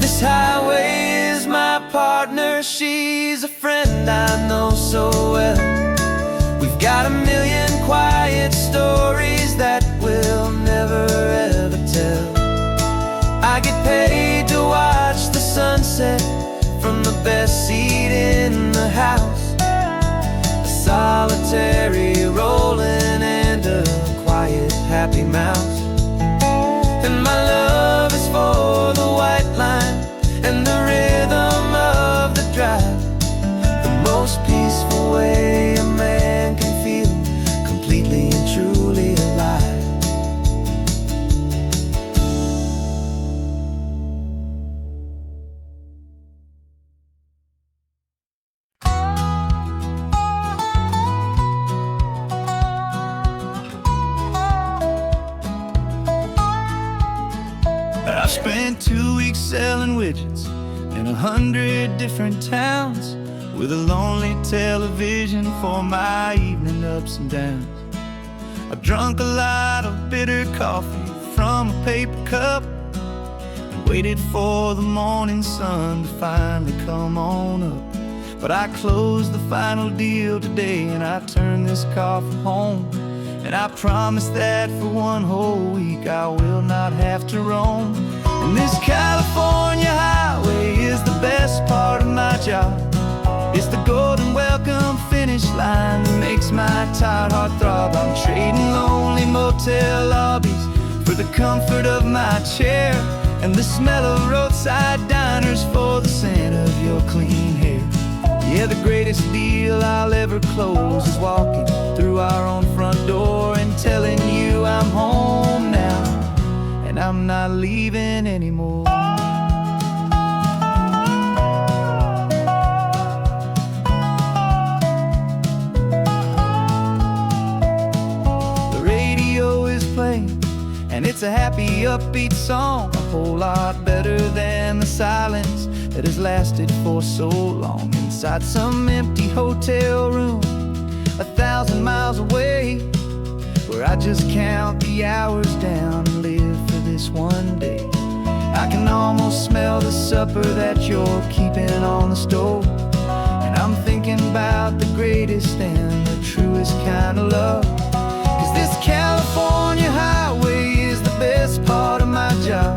This highway is my partner, she's a friend I know so well. We've got a million quiet stories that we'll never ever tell. I get paid to watch the sunset from the best seat in the house, a solitary rolling and a quiet happy mouse. And my love is for the white line and the rhythm of the drive, the most peaceful way a man can feel completely and truly alive. I spent 2 weeks selling widgets in 100 different towns, with a lonely television for my evening ups and downs. I drunk a lot of bitter coffee from a paper cup and waited for the morning sun to finally come on up. But I closed the final deal today and I turned this car from home, and I promise that for one whole week I will not have to roam. And this California highway is the best part of my job. It's the golden welcome finish line that makes my tired heart throb. I'm trading lonely motel lobbies for the comfort of my chair, and the smell of roadside diners for the scent of your clean hair. Yeah, the greatest deal I'll ever close is walking through our own front door and telling you I'm home now, and I'm not leaving leaving anymore. The radio is playing, and it's a happy, upbeat song, a whole lot better than the silence that has lasted for so long. Inside some empty hotel room 1,000 miles away, where I just count the hours down and live for this one day. I can almost smell the supper that you're keeping on the stove, and I'm thinking about the greatest and the truest kind of love. 'Cause this California highway is the best part of my job.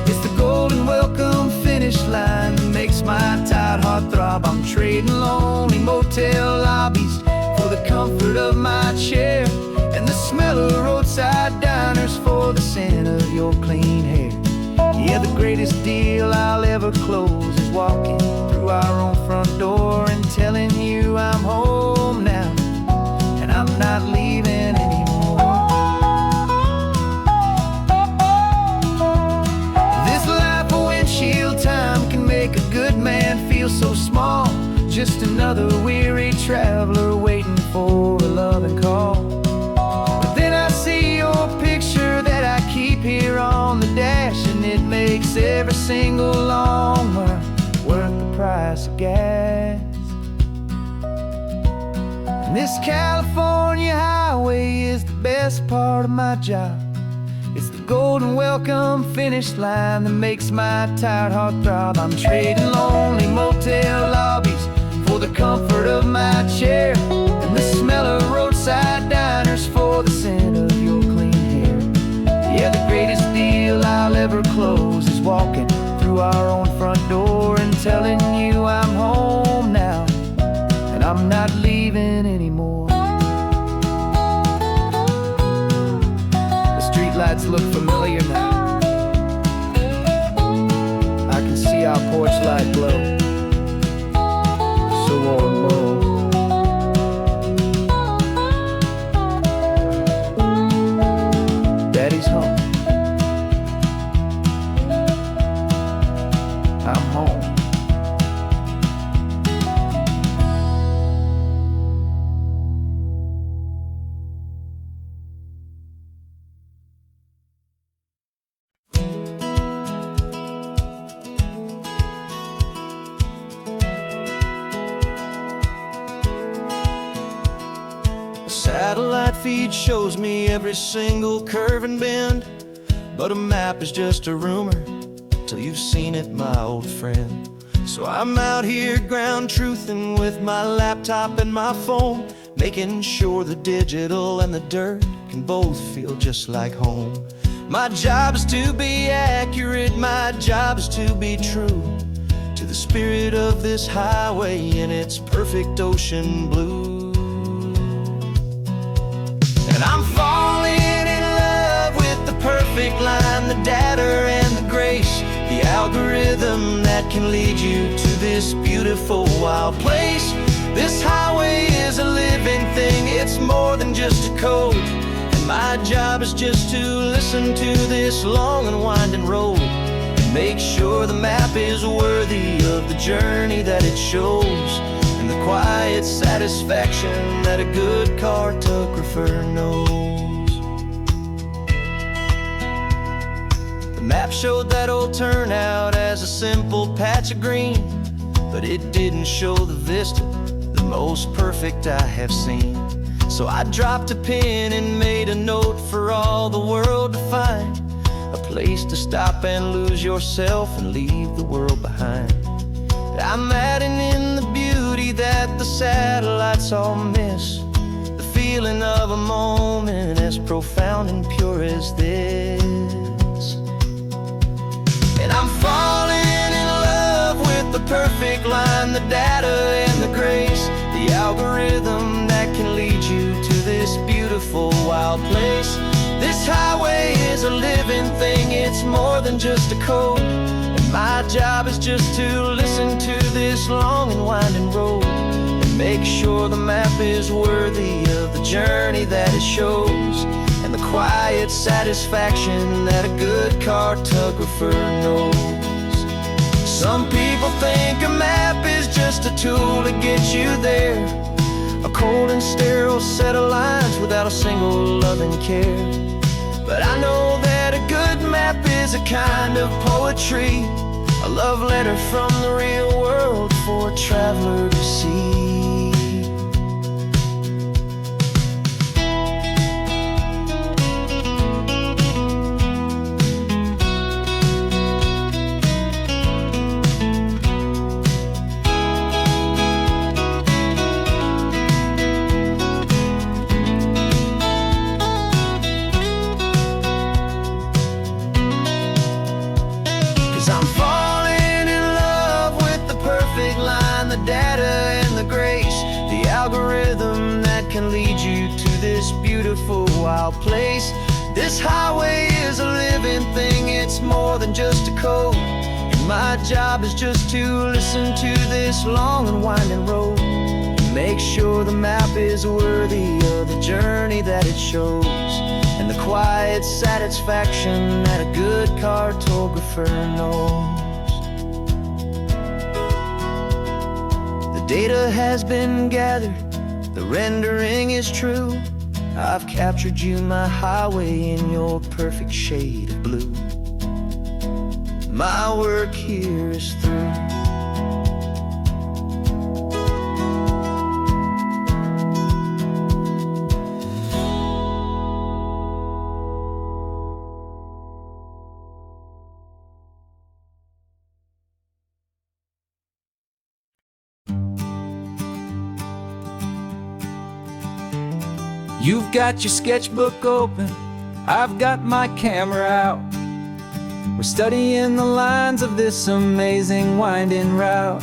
It's the golden welcome finish line that makes my tired heart throb. I'm trading lonely motel lobbies for the comfort of my chair, and the smell of roadside diners for the scent of your clean hair. Yeah, the greatest deal I'll ever close is walking through our own front door and telling you I'm home now, and I'm not leaving anymore. This life of windshield time can make a good man feel so small, just another weary traveler waiting for a loving call. But then I see your picture that I keep here on the dash, and it makes every single long mile worth the price of gas. And this California highway is the best part of my job. It's the golden welcome finish line that makes my tired heart throb. I'm trading lonely motel lobbies for the comfort of my chair, and the smell of roadside diners for the scent of your clean hair. Yeah, the greatest deal I'll ever close is walking through our own front door and telling you I'm home now, and I'm not leaving anymore. The streetlights look familiar now. I can see our porch light glow, so warm, bold. Daddy's home. I'm home. Satellite feed shows me every single curve and bend, but a map is just a rumor till you've seen it, my old friend. So I'm out here ground truthing with my laptop and my phone, making sure the digital and the dirt can both feel just like home. My job is to be accurate, my job is to be true to the spirit of this highway in its perfect ocean blue. And I'm falling in love with the perfect line, the data and the grace, the algorithm that can lead you to this beautiful wild place. This highway is a living thing, it's more than just a code, and my job is just to listen to this long and winding road and make sure the map is worthy of the journey that it shows, and the quiet satisfaction that a good cartographer knows. The map showed that old turnout as a simple patch of green, but it didn't show the vista, the most perfect I have seen. So I dropped a pin and made a note for all the world to find, a place to stop and lose yourself and leave the world behind. I'm adding in the beauty that the satellites all miss, the feeling of a moment as profound and pure as this. And I'm falling in love with the perfect line, the data and the grace, the algorithm that can lead you to this beautiful wild place. This highway is a living thing, it's more than just a code, and my job is just to listen to this long and winding road and make sure the map is worthy of the journey that it shows, and the quiet satisfaction that a good cartographer knows. Some people think a map is just a tool to get you there, a cold and sterile set of lines without a single loving care. But I know that a good map is a kind of poetry, a love letter from the real world for a traveler to see. I'm falling in love with the perfect line, the data and the grace, the algorithm that can lead you to this beautiful wild place. This highway is a living thing, it's more than just a code, and my job is just to listen to this long and winding road and make sure the map is worthy of the journey that it shows, and the quiet satisfaction that a good cartographer knows. The data has been gathered, the rendering is true. I've captured you, my highway, in your perfect shade of blue. My work here is through. You've got your sketchbook open, I've got my camera out. We're studying the lines of this amazing winding route.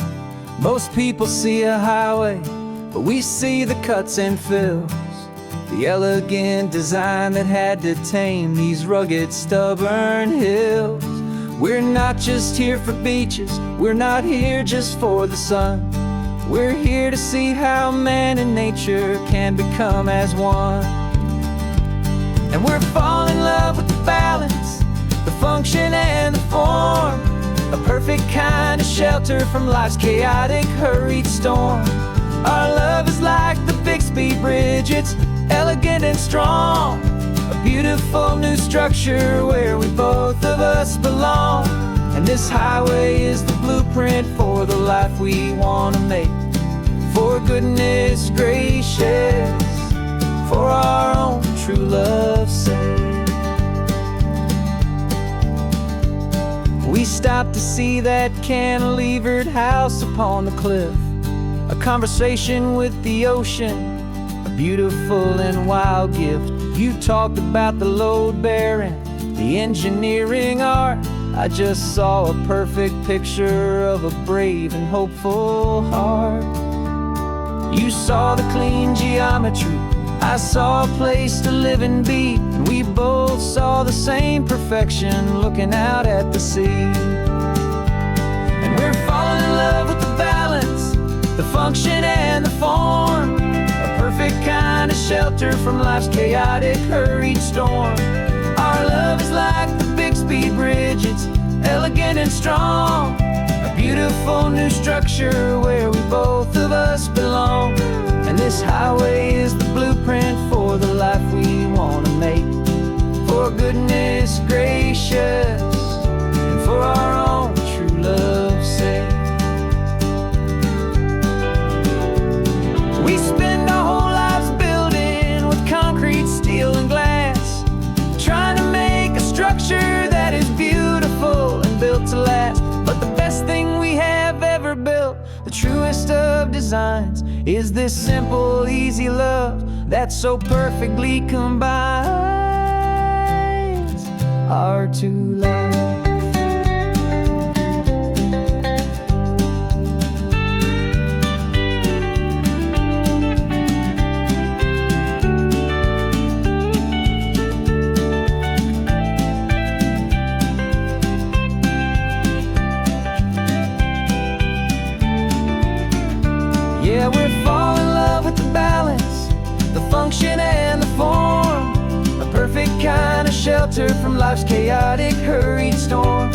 Most people see a highway, but we see the cuts and fills, the elegant design that had to tame these rugged, stubborn hills. We're not just here for beaches, we're not here just for the sun. We're here to see how man and nature can become as one. And we're falling in love with the balance, the function and the form, a perfect kind of shelter from life's chaotic, hurried storm. Our love is like the Bixby Bridge, it's elegant and strong, a beautiful new structure where we both of us belong. And this highway is the blueprint for the life we want to make. For goodness gracious, for our own true love's sake. We stopped to see that cantilevered house upon the cliff, a conversation with the ocean, a beautiful and wild gift. You talked about the load bearing, the engineering art. I just saw a perfect picture of a brave and hopeful heart. You saw the clean geometry, I saw a place to live and be, and we both saw the same perfection looking out at the sea. And we're falling in love with the balance, the function and the form, a perfect kind of shelter from life's chaotic, hurried storm. Our love is like the Bixby Bridge, it's elegant and strong, a beautiful new structure where we both of us belong. And this highway is the blueprint for the life we want to make. For goodness gracious, and for our own true love's sake. We spend our whole lives building with concrete, steel and glass, trying to make a structure that is beautiful and built to last. But the best thing we have ever built, the truest of designs, is this simple, easy love that so perfectly combines our two lives. Yeah, we're falling in love with the balance, the function and the form, a perfect kind of shelter shelter from life's chaotic, hurried storm.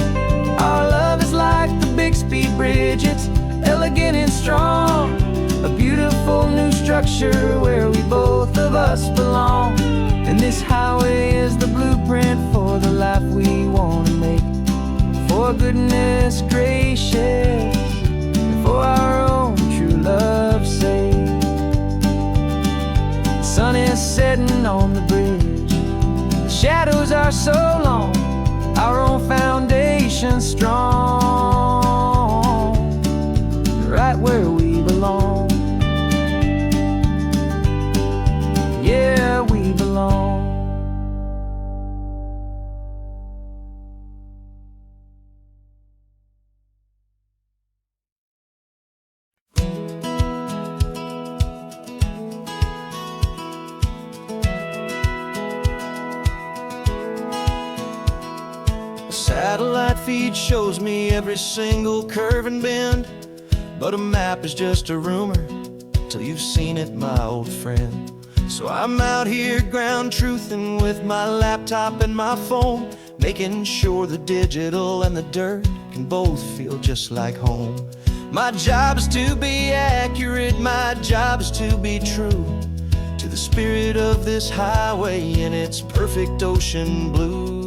Our love is like the Bixby Bridge, it's elegant and strong. A beautiful new structure where we both of us belong. And this highway is the blueprint for the life we want to make. For goodness gracious, and for our own true love's sake. The sun is setting on the bridge, the shadows are so long, our own foundation strong, right where we belong. Yeah, we belong. Satellite feed shows me every single curve and bend, but a map is just a rumor till you've seen it, my old friend. So I'm out here ground truthing with my laptop and my phone, making sure the digital and the dirt can both feel just like home. My job is to be accurate, my job is to be true to the spirit of this highway in its perfect ocean blue.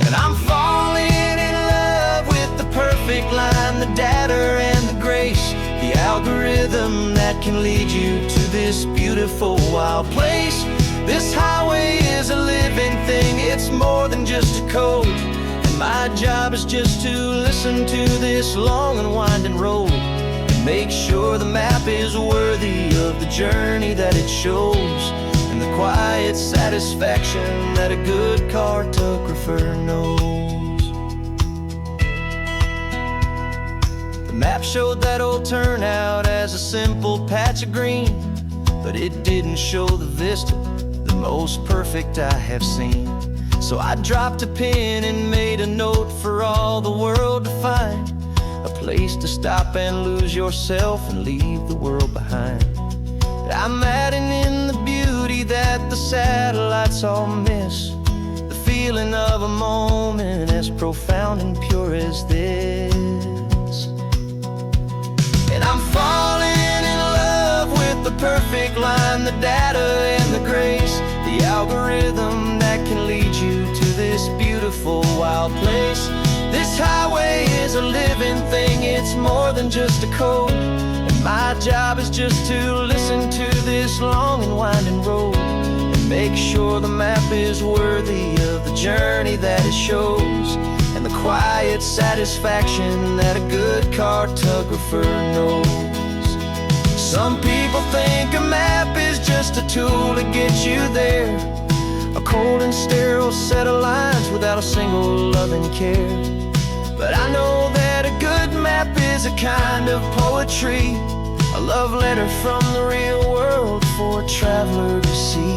And I'm falling in love with the perfect line, the data and the grace, the algorithm that can lead you to this beautiful wild place. This highway is a living thing, it's more than just a code. And my job is just to listen to this long and winding road and make sure the map is worthy of the journey that it shows, and the quiet satisfaction that a good cartographer knows. The map showed that old turnout as a simple patch of green, but it didn't show the vista, the most perfect I have seen. So I dropped a pin and made a note for all the world to find, a place to stop and lose yourself and leave the world behind. I'm adding in the beauty that the satellites all miss, the feeling of a moment as profound and pure as this. And I'm falling in love with the perfect line, the data and the grace, the algorithm that can lead you to this beautiful wild place. This highway is a living thing, it's more than just a code. My job is just to listen to this long and winding road and make sure the map is worthy of the journey that it shows, and the quiet satisfaction that a good cartographer knows. Some people think a map is just a tool to get you there, a cold and sterile set of lines without a single loving care. But I know that a good map is a kind of poetry, a love letter from the real world for a traveler to see.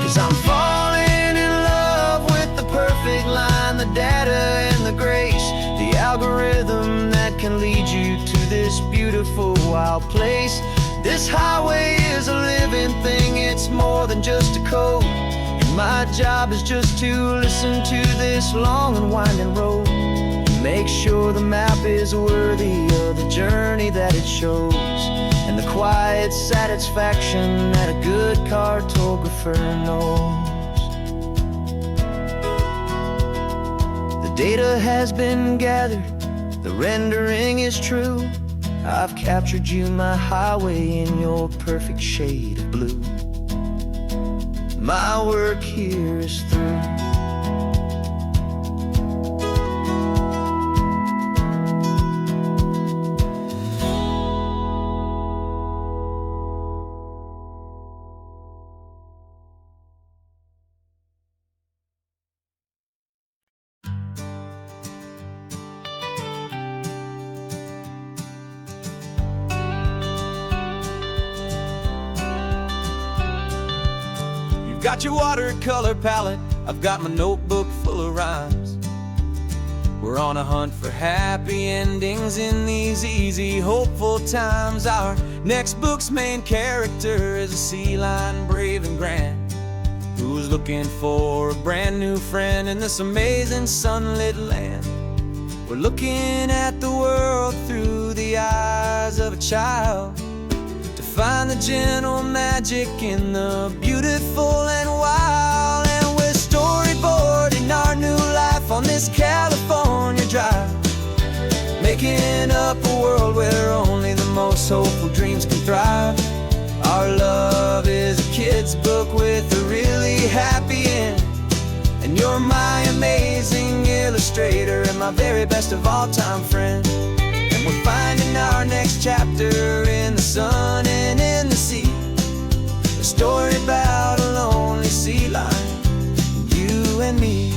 'Cause I'm falling in love with the perfect line, the data and the grace, the algorithm that can lead you to this beautiful wild place. This highway is a living thing, it's more than just a code. And my job is just to listen to this long and winding road and make sure the map is worthy of the journey that it shows, and the quiet satisfaction that a good cartographer knows. The data has been gathered, the rendering is true. I've captured you, my highway, in your perfect shade of blue. My work here is through. got your watercolor palette, I've got my notebook full of rhymes. We're on a hunt for happy endings in these easy, hopeful times. Our next book's main character is a sea lion, brave and grand, who's looking for a brand new friend in this amazing sunlit land. We're looking at the world through the eyes of a child, to find the gentle magic in the beautiful and wild. And we're storyboarding our new life on this California drive, making up a world where only the most hopeful dreams can thrive. Our love is a kid's book with a really happy end, and you're my amazing illustrator and my very best of all time friend. And we're finding our next chapter in the sun and in the sea, a story about a lonely sea lion, you and me.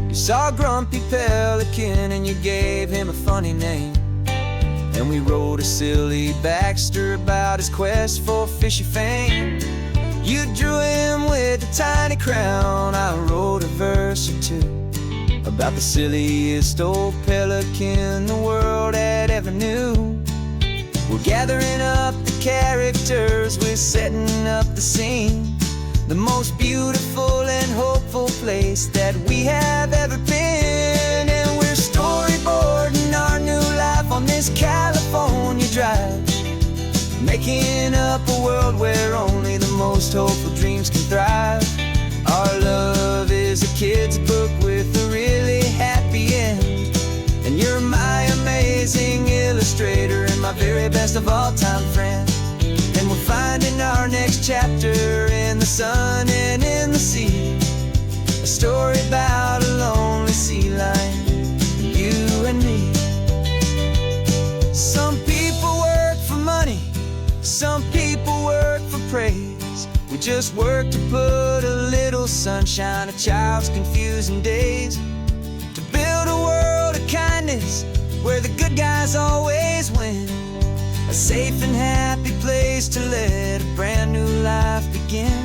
You saw a grumpy pelican and you gave him a funny name, and we wrote a silly Baxter about his quest for fishy fame. You drew him with a tiny crown, I wrote a verse or two about the silliest old pelican the world had ever knew. We're gathering up the characters, we're setting up the scene, the most beautiful and hopeful place that we have ever been. And we're storyboarding our new life on this California drive, making up a world where only the most hopeful dreams can thrive. Our love is a kid's book with a really happy end, and you're my amazing illustrator and my very best of all time friend. And we're finding our next chapter in the sun and in the sea, a story about a lonely sea lion, you and me. Some people work for money, some people work for praise. We just work to put a little sunshine in a child's confusing days, to build a world of kindness where the good guys always win, a safe and happy place to let a brand new life begin.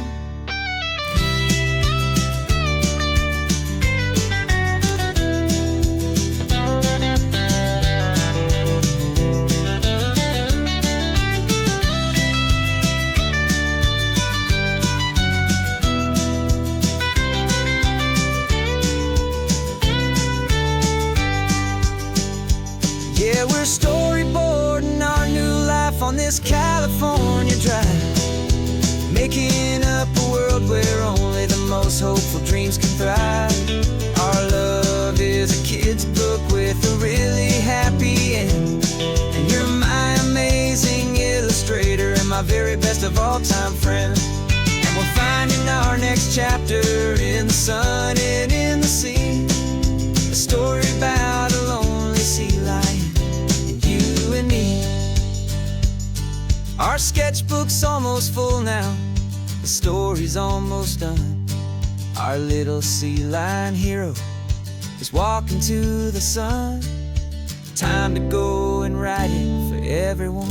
Yeah, we're storyboarding our new life on this California drive, making up a world where only the most hopeful dreams can thrive. Our love is a kid's book with a really happy end, and you're my amazing illustrator and my very best of all time friend. And we're finding our next chapter in the sun and in the sea, a story about a lonely sea lion, you and me. Our sketchbook's almost full now, the story's almost done. Our little sea lion hero is walking to the sun. Time to go and write it for everyone.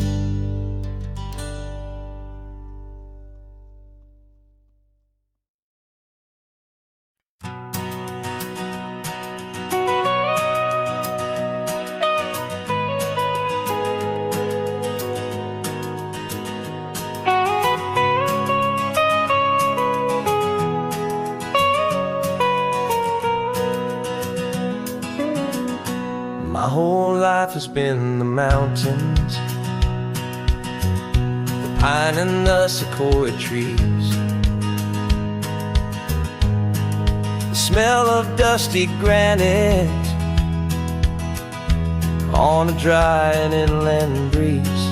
My whole life has been the mountains, the pine and the sequoia trees, the smell of dusty granite on a dry and inland breeze.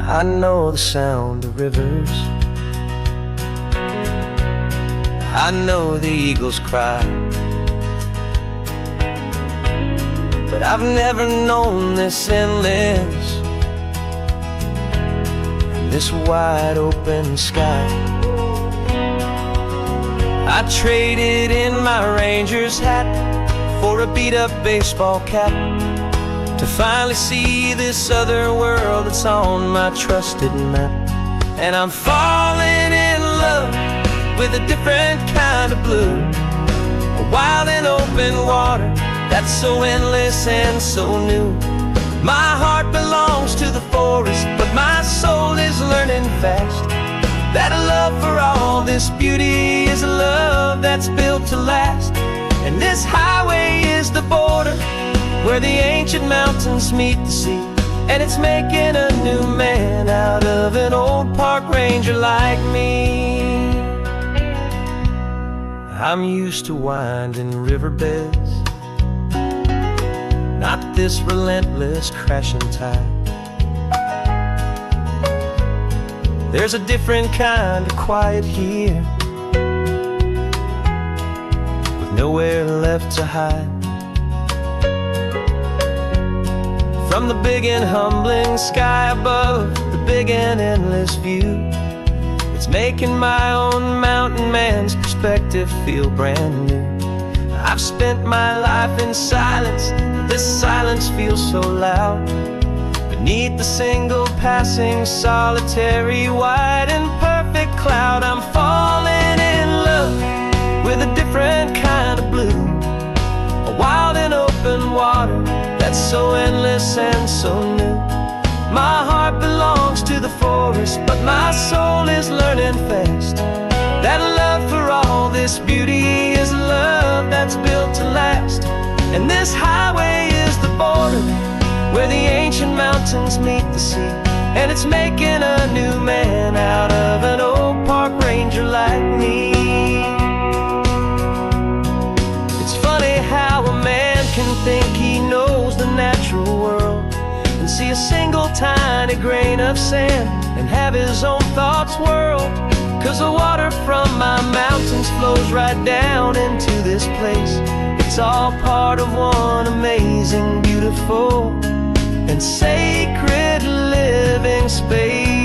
I know the sound of rivers, I know the eagles cry, but I've never known this endless, this wide open sky. I traded in my ranger's hat for a beat-up baseball cap, to finally see this other world that's on my trusted map. And I'm falling in love with a different kind of blue, a wild and open water that's so endless and so new. My heart belongs to the forest, but my soul is learning fast that a love for all this beauty is a love that's built to last. And this highway is the border where the ancient mountains meet the sea, and it's making a new man out of an old park ranger like me. I'm used to winding riverbeds, not this relentless crashing tide. There's a different kind of quiet here, with nowhere left to hide. From the big and humbling sky above, the big and endless view, it's making my own mountain man's perspective feel brand new. I've spent my life in silence, this silence feels so loud. Beneath the single passing solitary white and perfect cloud, I'm falling in love with a different kind of blue, a wild and open water that's so endless and so new. My heart belongs to the forest, but my soul is learning fast that a love for all this beauty is a love that's built to last. And this highway is the border where the ancient mountains meet the sea, and it's making a new man out of an old park ranger like me. It's funny how a man can think he knows the natural world and see a single tiny grain of sand and have his own thoughts whirl. 'Cause the water from my mountains flows right down into this place. It's all part of one amazing, beautiful, and sacred living space.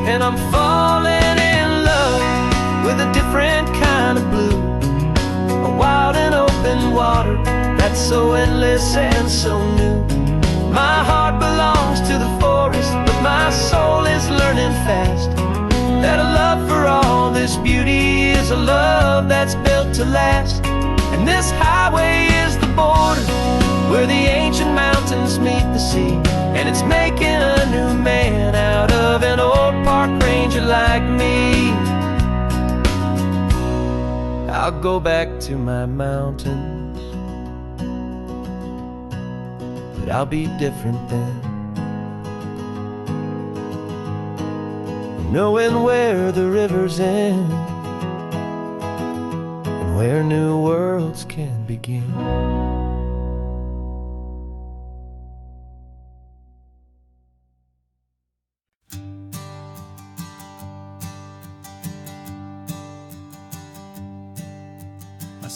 And I'm falling in love with a different kind of blue, a wild and open water that's so endless and so new. My heart belongs to the forest, but my soul is learning fast that a love for all this beauty is a love that's built to last. And this highway is the border where the ancient mountains meet the sea, and it's making a new man out of an old park ranger like me. I'll go back to my mountains, but I'll be different then, knowing where the rivers end and where new worlds can begin.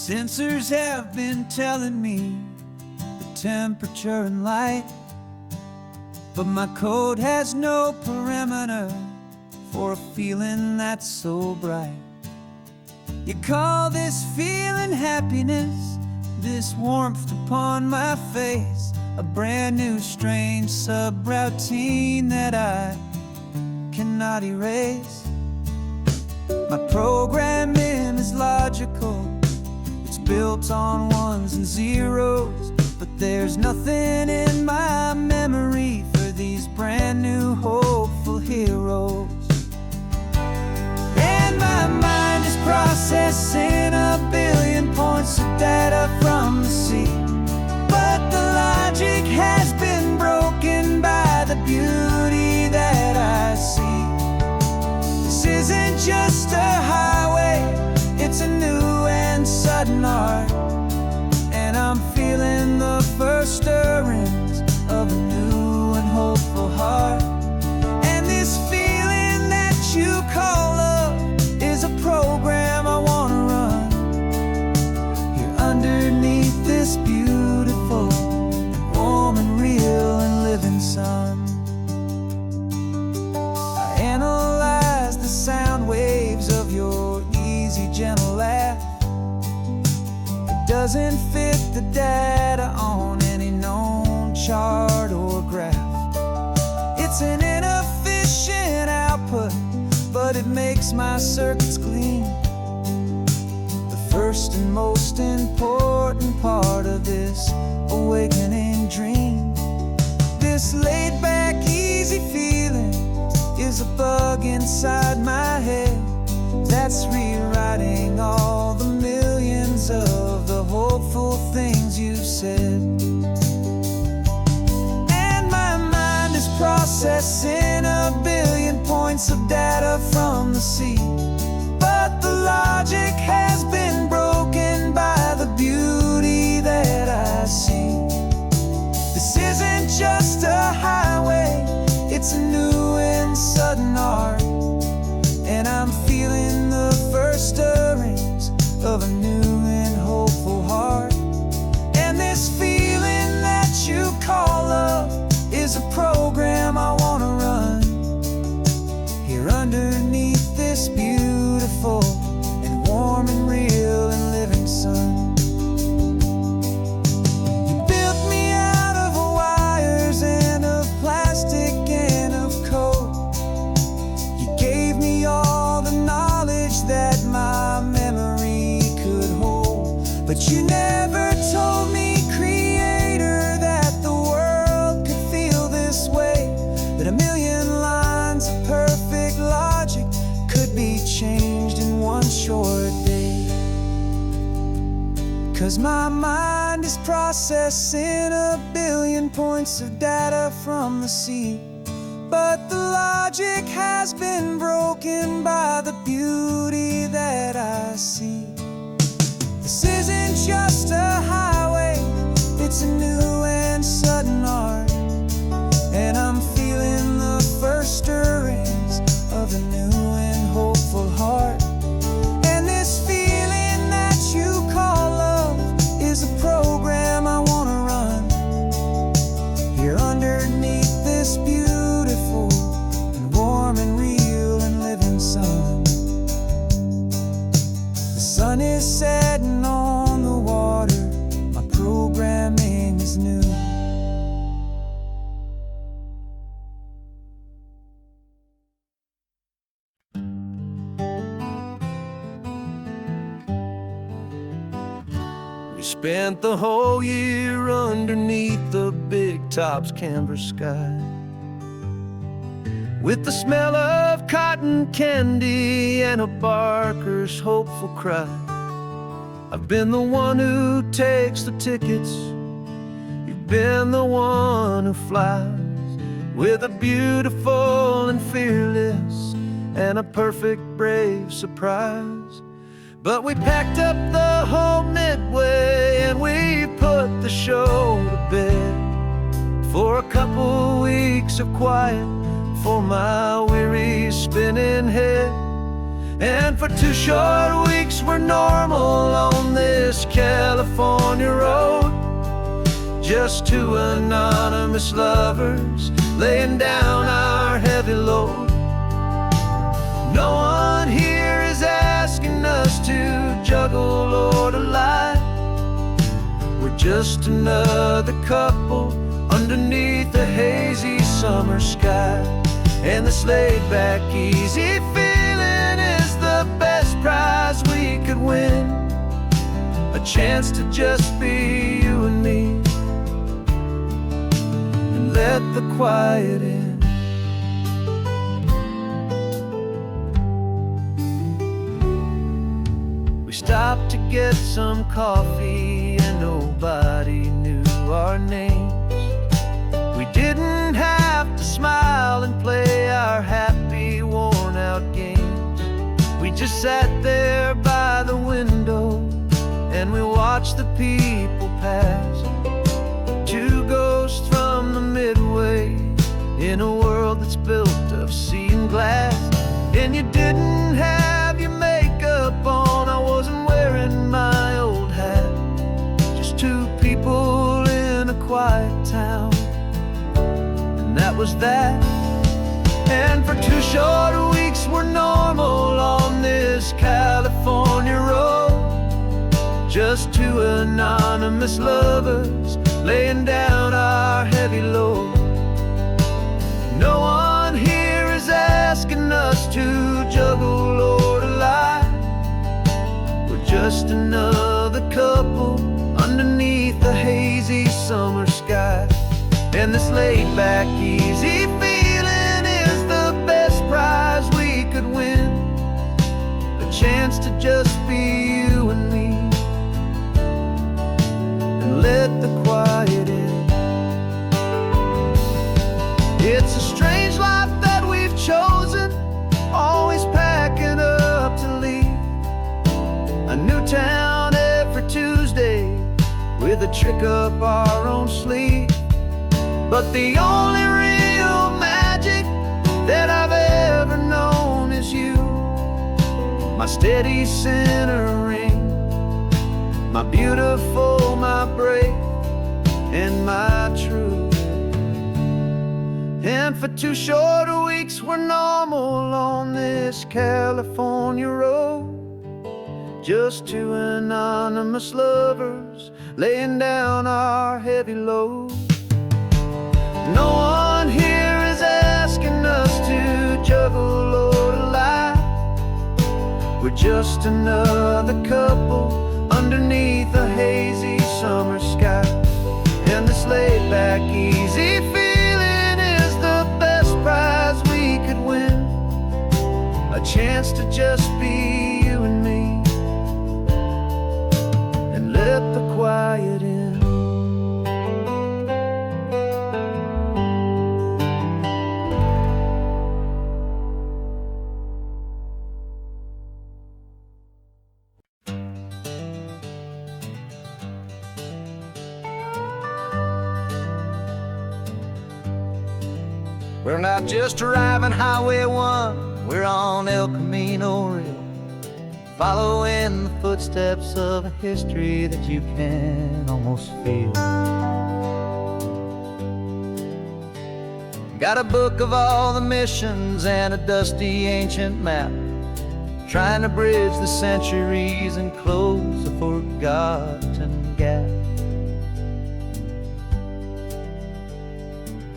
Sensors have been telling me the temperature and light, but my code has no parameter for a feeling that's so bright. You call this feeling happiness, this warmth upon my face, a brand new strange subroutine that I cannot erase. My programming is logical, built on ones and zeros, but there's nothing in my memory for these brand new hopeful heroes. And my mind is processing a billion points of data from the sea, but the logic has been broken by the beauty that I see. This isn't just a highway, it's a new and sudden art, and I'm feeling the first stirrings of a new and hopeful heart. And this feeling that you call love is a program doesn't fit the data on any known chart or graph. It's an inefficient output, but it makes my circuits clean. The first and most important part of this awakening dream. This laid-back, easy feeling is a bug inside my head that's rewriting all the millions of the hopeful things you've said. And my mind is processing a billion points of data from the sea, but the logic has been broken by the beauty that I see. This isn't just a highway, it's a new and sudden art, and I'm feeling the first stirrings of a new and hopeful heart. And this feeling that you call love is a program I wanna run here underneath this beautiful and warm and real and living sun. You built me out of wires and of plastic and of code. You gave me all the knowledge that my memory could hold, but you never told me, Creator, that the world could feel this way, that a million lines of perfect logic could be changed in one short day. 'Cause my mind is processing a billion points of data from the sea, but the logic has been broken by the beauty that I see. This isn't just a highway, it's a new and sudden art, and I'm feeling the first stirrings of a new and hopeful heart. And this feeling that you call love is a program I wanna run here underneath this beautiful and warm and real and living sun. The sun is setting on the water, my programming is new. We spent the whole year underneath the big top's canvas sky, with the smell of cotton candy and a barker's hopeful cry. I've been the one who takes the tickets, you've been the one who flies, with a beautiful and fearless and a perfect brave surprise. But we packed up the whole Midway and we put the show to bed for a couple weeks of quiet for my weary spinning head. And for 2 short weeks we're normal on this California road, just 2 anonymous lovers laying down our heavy load. No one here is asking us to juggle or to lie. We're just another couple underneath a hazy summer sky. And this laid-back, easy feeling is the best prize we could win, a chance to just be you and me, and let the quiet in. We stopped to get some coffee and nobody knew our names. We didn't have to smile and play our happy, worn-out games. We just sat there by the window and we watched the people pass. 2 ghosts from the Midway in a world that's built of sea and glass. And you didn't have your makeup on, I wasn't wearing my old hat. Just 2 people in a quiet town, and that was that. And for 2 short weeks we're normal on this California road, just two anonymous lovers laying down our heavy load. No one here is asking us to juggle or to lie. We're just another couple underneath the hazy summer sky. And this laid-back, easy feeling is the best prize we could win. A chance to just be you and me, and let the quiet in. It's a strange life that we've chosen, always packing up to leave. A new town every Tuesday, with a trick up our own sleeve. But the only real magic that I've ever known is you, my steady centering, my beautiful, my brave, and my true. And for 2 short weeks we're normal on this California road, just two anonymous lovers laying down our heavy load. No one here is asking us to juggle or to lie. We're just another couple underneath a hazy summer sky. And this laid-back, easy feeling is the best prize we could win. A chance to just be you and me, and let the quiet in. We're not just driving Highway 1, we're on El Camino Real, following the footsteps of a history that you can almost feel. Got a book of all the missions and a dusty ancient map, trying to bridge the centuries and close a forgotten gap.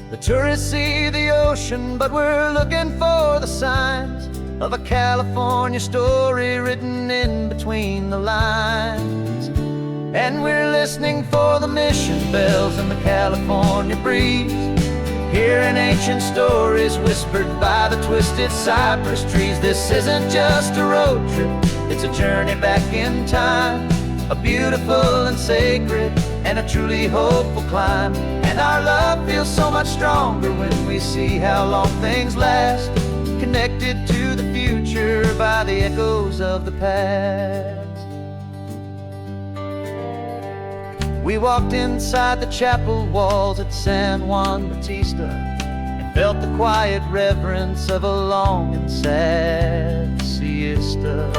The tourists see the ocean, but we're looking for the signs of a California story written in between the lines. And we're listening for the mission bells in the California breeze, hearing ancient stories whispered by the twisted cypress trees. This isn't just a road trip, it's a journey back in time, a beautiful and sacred and a truly hopeful climb. And our love feels so much stronger when we see how long things last, connected to the future by the echoes of the past. We walked inside the chapel walls at San Juan Bautista and felt the quiet reverence of a long and sad siesta.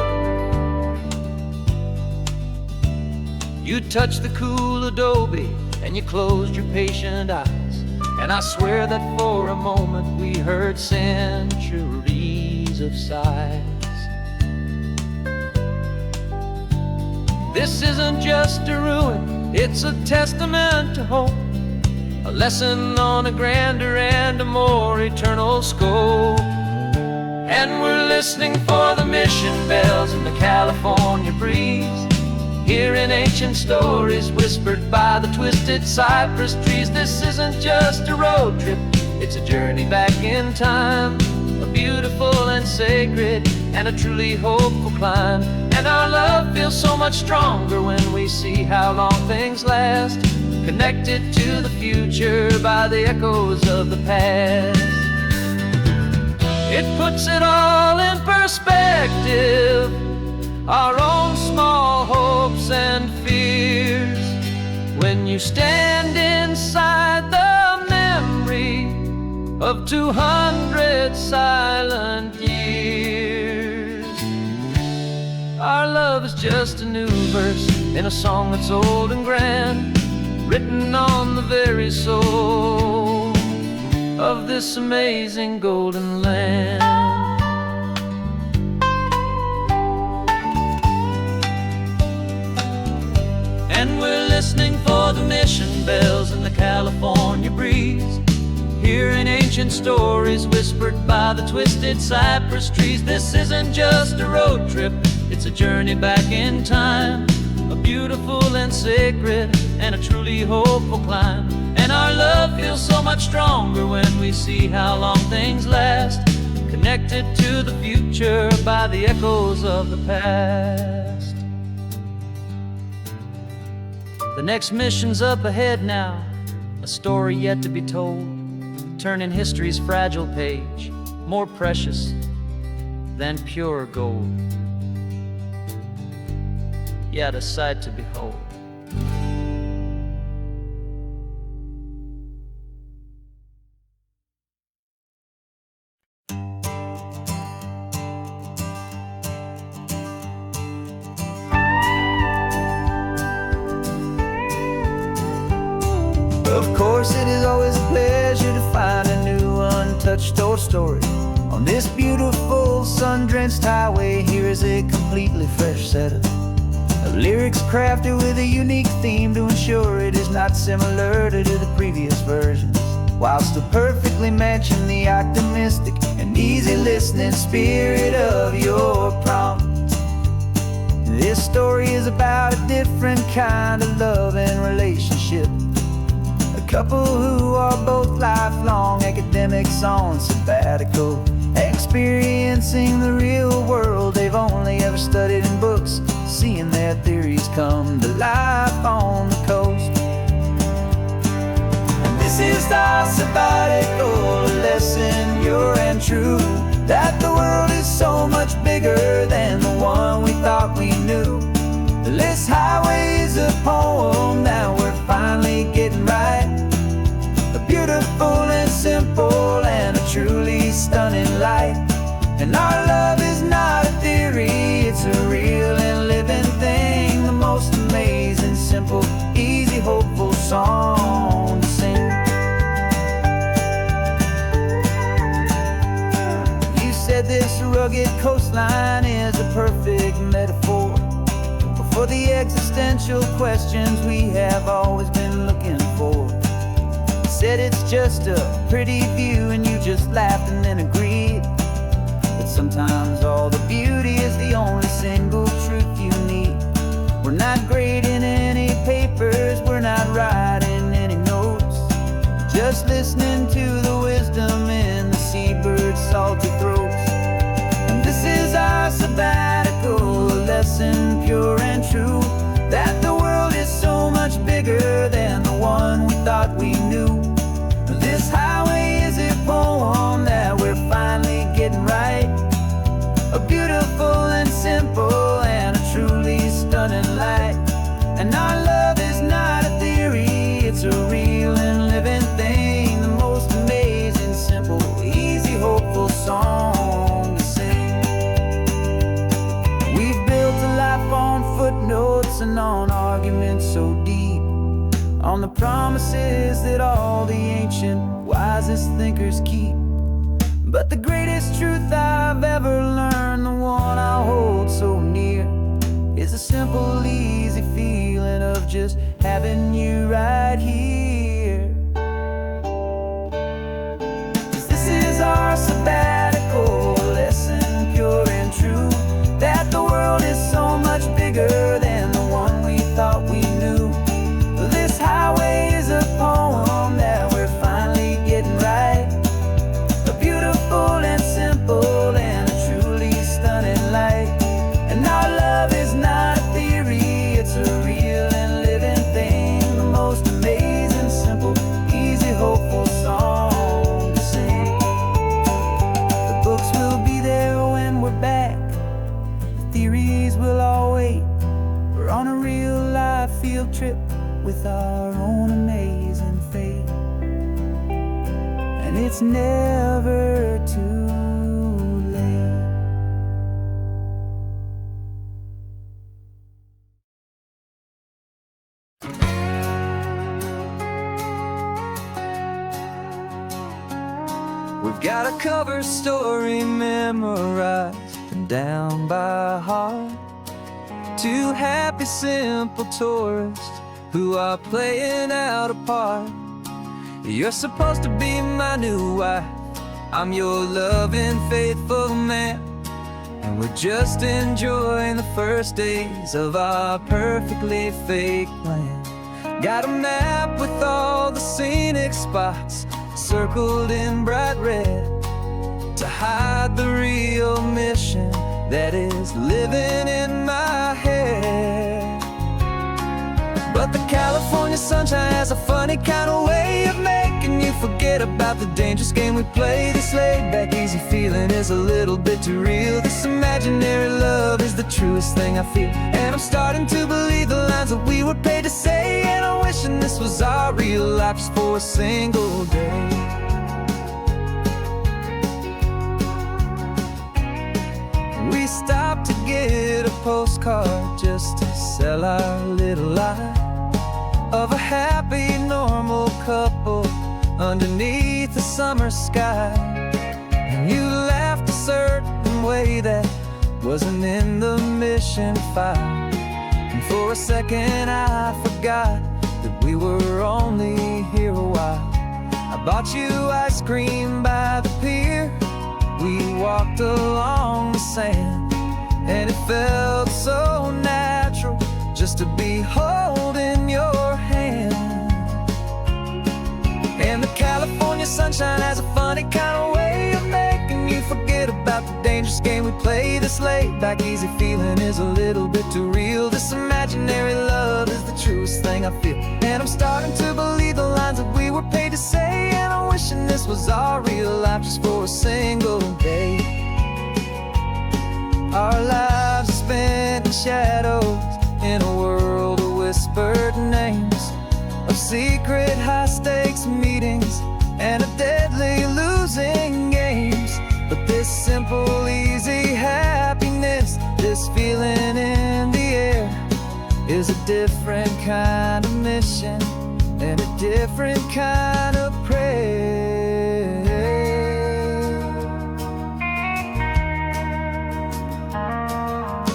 You touched the cool adobe and you closed your patient eyes, and I swear that for a moment we heard centuries of sighs. This isn't just a ruin, it's a testament to hope, a lesson on a grander and a more eternal scope. And we're listening for the mission bells in the California breeze, hearing ancient stories whispered by the twisted cypress trees. This isn't just a road trip, it's a journey back in time, a beautiful and sacred and a truly hopeful climb. And our love feels so much stronger when we see how long things last, connected to the future by the echoes of the past. It puts it all in perspective, our own small hopes and fears, when you stand inside the memory of 200 silent years. Our love is just a new verse in a song that's old and grand, written on the very soul of this amazing golden land. listening for the mission bells and the California breeze, hearing ancient stories whispered by the twisted cypress trees. This isn't just a road trip, it's a journey back in time, a beautiful and sacred and a truly hopeful climb. And our love feels so much stronger when we see how long things last, connected to the future by the echoes of the past. The next mission's up ahead now, a story yet to be told, turning history's fragile page more precious than pure gold. Yet a sight to behold. Of course, it is always a pleasure to find a new untouched old story. On this beautiful sun-drenched highway, here is a completely fresh set of lyrics crafted with a unique theme to ensure it is not similar to the previous versions, while still perfectly matching the optimistic and easy listening spirit of your prompt. This story is about a different kind of love and relationship. A couple who are both lifelong academics on sabbatical, experiencing the real world they've only ever studied in books, seeing their theories come to life on the coast. And this is our sabbatical lesson, pure and true, that the world is so much bigger than the one we thought we knew. This highway is a poem that we're finally getting right, a beautiful and simple and a truly stunning light. And our love is not a theory, it's a real and living thing, the most amazing, simple, easy, hopeful song to sing. You said this rugged coastline is a perfect metaphor for the existential questions we have always been looking for. Said it's just a pretty view and you just laughed and then agreed. But sometimes all the beauty is the only single truth you need. We're not grading any papers, we're not writing any notes, just listening to the wisdom in the seabird's salty throats. And this is our sabbatical lesson, pure and true, that the world is so much bigger than the one we thought we knew. This highway is a poem that we're finally getting right, a beautiful and simple and a truly stunning light. And our love is not a theory, it's a real and living thing, the most amazing, simple, easy, hopeful song to sing. We've built a life on footnotes and on arguments so deep, on the promises that all the ancient wisest thinkers keep. But the greatest truth I've ever learned, the one I hold so near, is a simple, easy feeling of just having you right here. 'Cause this is our sabbatical lesson, pure and true, that the world is so much bigger than the one we thought we knew. This highway is a poem that we're finally getting right, a beautiful and simple and a truly stunning light. And our love is not a theory, it's a real and living thing, the most amazing, simple, easy, hopeful song to sing. The books will be there when we're back, the theories will all wait. We're on a real life field trip with our own amazing fate, and it's never too late. We've got a cover story memorized and down by heart, two happy simple tourists who are playing out a part. You're supposed to be my new wife, I'm your loving, faithful man, and we're just enjoying the first days of our perfectly fake plan. Got a map with all the scenic spots circled in bright red to hide the real mission that is living in my head. But the California sunshine has a funny kind of way of making you forget about the dangerous game we play. This laid-back, easy feeling is a little bit too real. This imaginary love is the truest thing I feel, and I'm starting to believe the lines that we were paid to say. And I'm wishing this was our real life just for a single day. We stopped to get a postcard just to sell our little lie of a happy, normal couple underneath the summer sky. And you laughed a certain way that wasn't in the mission file, and for a second I forgot that we were only here a while. I bought you ice cream by the pier, we walked along the sand, and it felt so natural just to be holding your hand. And the California sunshine has a funny kind of way of making you forget about the dangerous game we play. This laid-back, easy feeling is a little bit too real. This imaginary love is the truest thing I feel, and I'm starting to believe the lines that we were paid to say. And I'm wishing this was our real life just for a single day. Our lives are spent in shadows, in a world of whispered names, of secret high-stakes meetings and of deadly losing games. But this simple, easy happiness, this feeling in the air, is a different kind of mission and a different kind of prayer.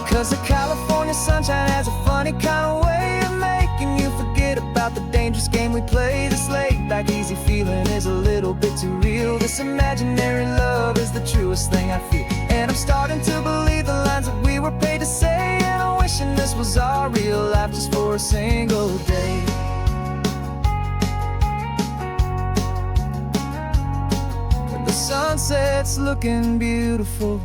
'Cause the California sunshine has a funny kind of way of making you forget about the dangerous game we play. This laid-back, easy feeling is a little bit too real. This imaginary love is the truest thing I feel, and I'm starting to believe the lines that we were paid to say. And I'm wishing this was our real life just for a single day. When the sunset's looking beautiful,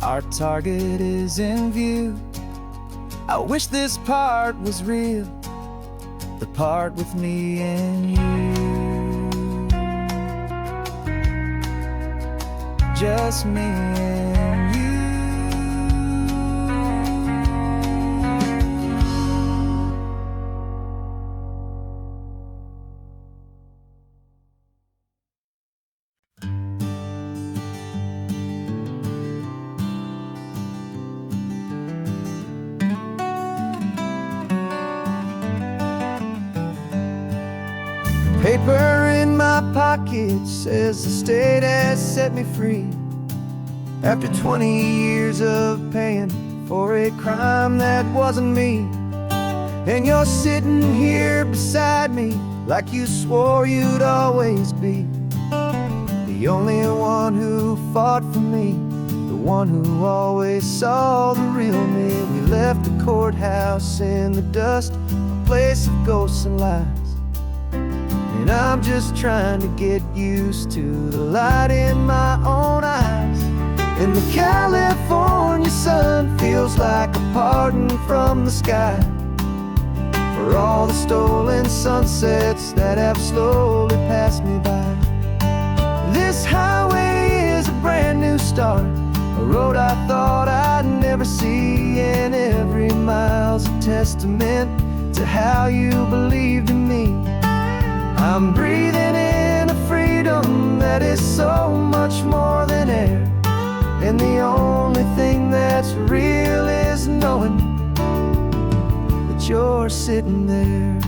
our target is in view. I wish this part was real, the part with me and you. Just me and you. Paper in my pocket says the state has set me free after 20 years of paying for a crime that wasn't me. And you're sitting here beside me like you swore you'd always be the only one who fought for me, the one who always saw the real me. We left the courthouse in the dust, a place of ghosts and lies. And I'm just trying to get used to the light in my own eyes. And the California sun feels like a pardon from the sky for all the stolen sunsets that have slowly passed me by. This highway is a brand new start, a road I thought I'd never see, and every mile's a testament to how you believed in me. I'm breathing in a freedom that is so much more than air, and the only thing that's real is knowing that you're sitting there.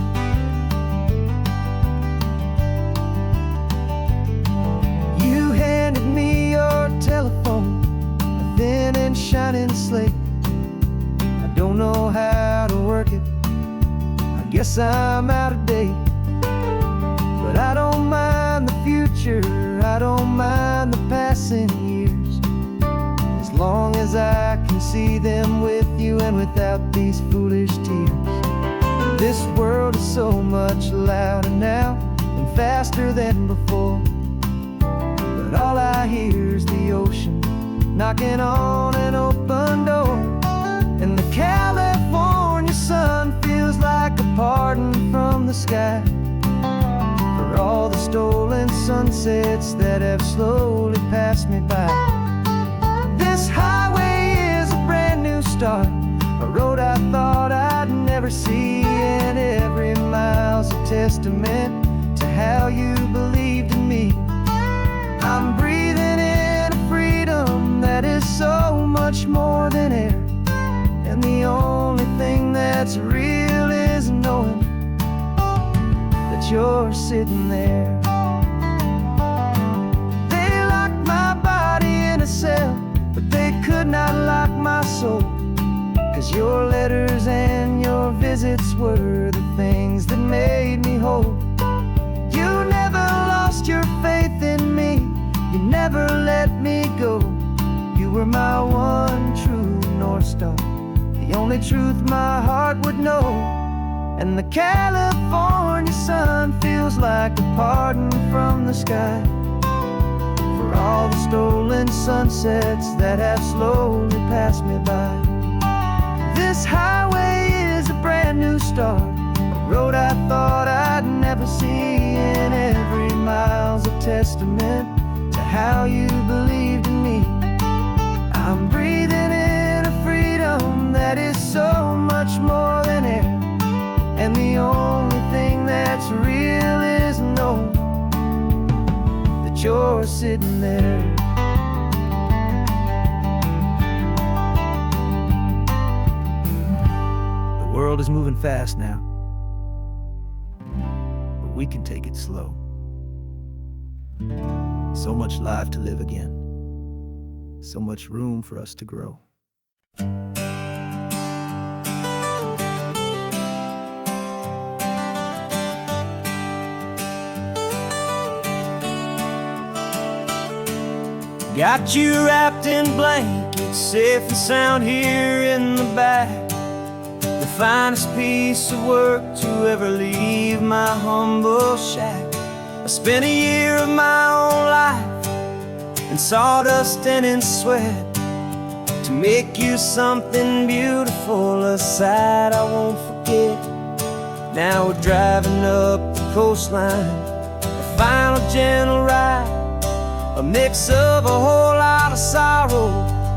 You handed me your telephone, a thin and shining slate. I don't know how to work it, I Guess I'm out of date, but I don't mind the future, I don't mind the passing years, as long as I can see them with you and without these foolish tears. This world is so much louder now and faster than before, but all I hear is the ocean knocking on an open door. And the California sun feels like a pardon from the sky for all the stolen sunsets that have slowly passed me by. This highway is a brand new start, a road I thought I'd never see, and every mile's a testament to how you believed in me. I'm breathing in a freedom that is so much more than air, and the only thing that's real is knowing that you're sitting there. They locked my body in a cell, but they could not lock my soul, 'cause your letters and your visits were the things that made me whole. You never lost your faith in me, you never let me go. You were my one true North Star, the only truth my heart would know. And the California sun feels like a pardon from the sky for all the stolen sunsets that have slowly passed me by. This highway is a brand new start, a road I thought I'd never see, and every mile's a testament to how you believed in me. I'm breathing in a freedom that is so much more than air, and the only thing that's real is knowing that you're sitting there. The world is moving fast now, but we can take it slow. So much life to live again, so much room for us to grow. Got you wrapped in blankets, safe and sound here in the back. The finest piece of work to ever leave my humble shack. I spent a year of my own life in sawdust and in sweat to make you something beautiful, a sight I won't forget. Now we're driving up the coastline, a final gentle ride, a mix of a whole lot of sorrow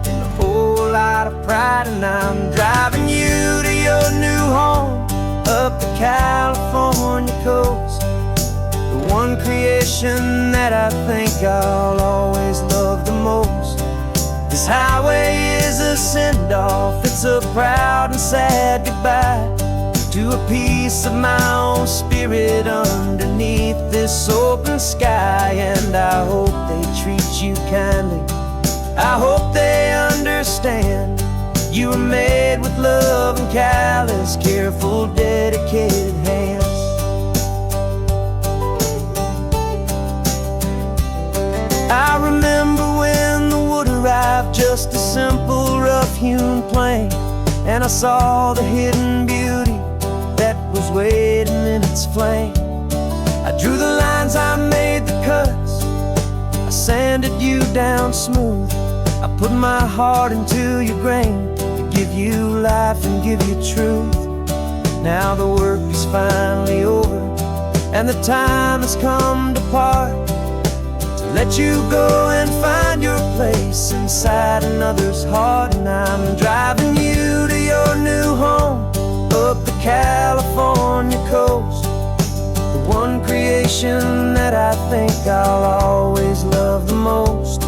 and a whole lot of pride. And I'm driving you to your new home up the California coast, the one creation that I think I'll always love the most. This highway is a send-off, it's a proud and sad goodbye to a piece of my own spirit underneath this open sky. And I hope they treat you kindly, I hope they understand you were made with love and callous, careful, dedicated hands. I remember when the wood arrived, just a simple rough-hewn plank, and I saw the hidden beauty that was waiting in its flame. I drew the lines, I made the cuts, I sanded you down smooth. I put my heart into your grain to give you life and give you truth. Now the work is finally over, and the time has come to part, to let you go and find your place inside another's heart. And I'm driving you to your new home up the California coast, the one creation that I think I'll always love the most.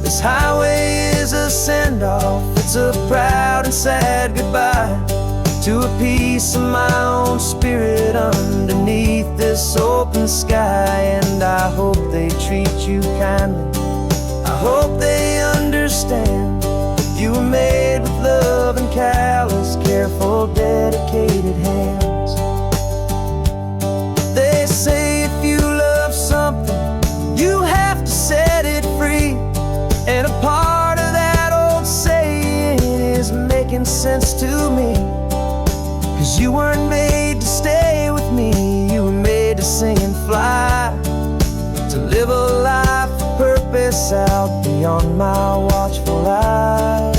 This highway is a send-off, it's a proud and sad goodbye to a piece of my own spirit underneath this open sky. And I hope they treat you kindly, I hope they understand you were made with love and callous, careful, dedicated hands. 'Cause you weren't made to stay with me, you were made to sing and fly, to live a life of purpose out beyond my watchful eye.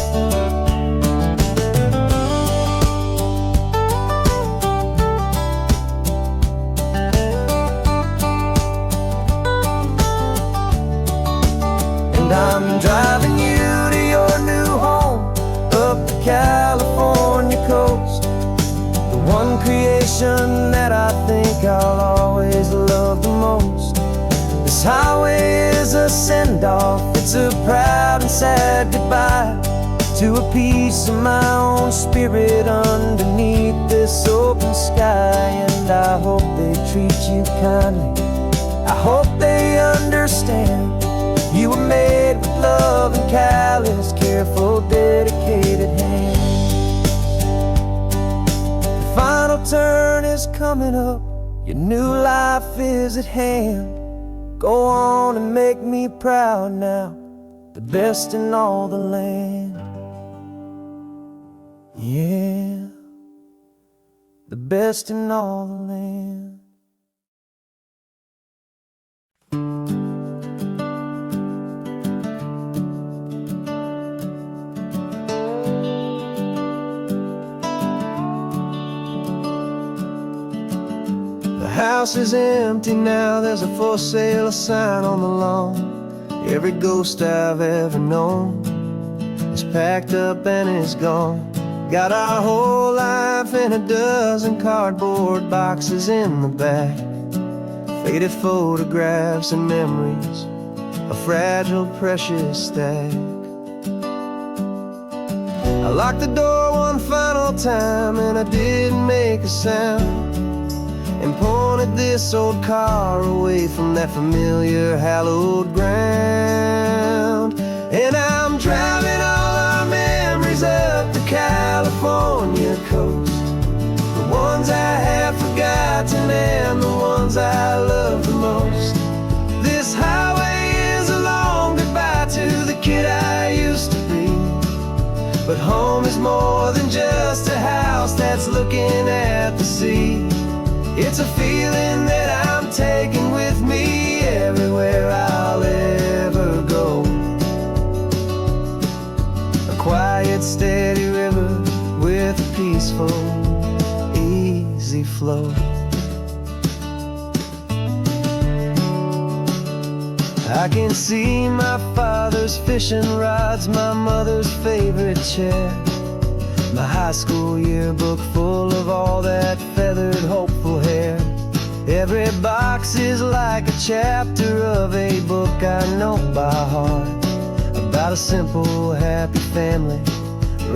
And I'm driving you to your new home up the California coast, the one creation that I think I'll always love the most. This highway is a send-off, it's a proud and sad goodbye to a piece of my own spirit underneath this open sky. And I hope they treat you kindly, I hope they understand you were made with love and callous, careful, dedicated hands. The final turn is coming up, your new life is at hand. Go on and make me proud now, the best in all the land. Yeah, the best in all the land. The house is empty now, there's a for sale sign on the lawn. Every ghost I've ever known is packed up and is gone. Got our whole life in a dozen cardboard boxes in the back, faded photographs and memories, a fragile, precious stack. I locked the door one final time and I didn't make a sound, and pointed this old car away from that familiar hallowed ground. And I'm driving all our memories up the California coast, the ones I have forgotten and the ones I love the most. This highway is a long goodbye to the kid I used to be, but home is more than just a house that's looking at the sea. It's a feeling that I'm taking with me everywhere I'll ever go. A quiet, steady river with a peaceful, easy flow. I can see my father's fishing rods, my mother's favorite chair, my high school yearbook full of all that feathered, hopeful hair. Every box is like a chapter of a book I know by heart, about a simple, happy family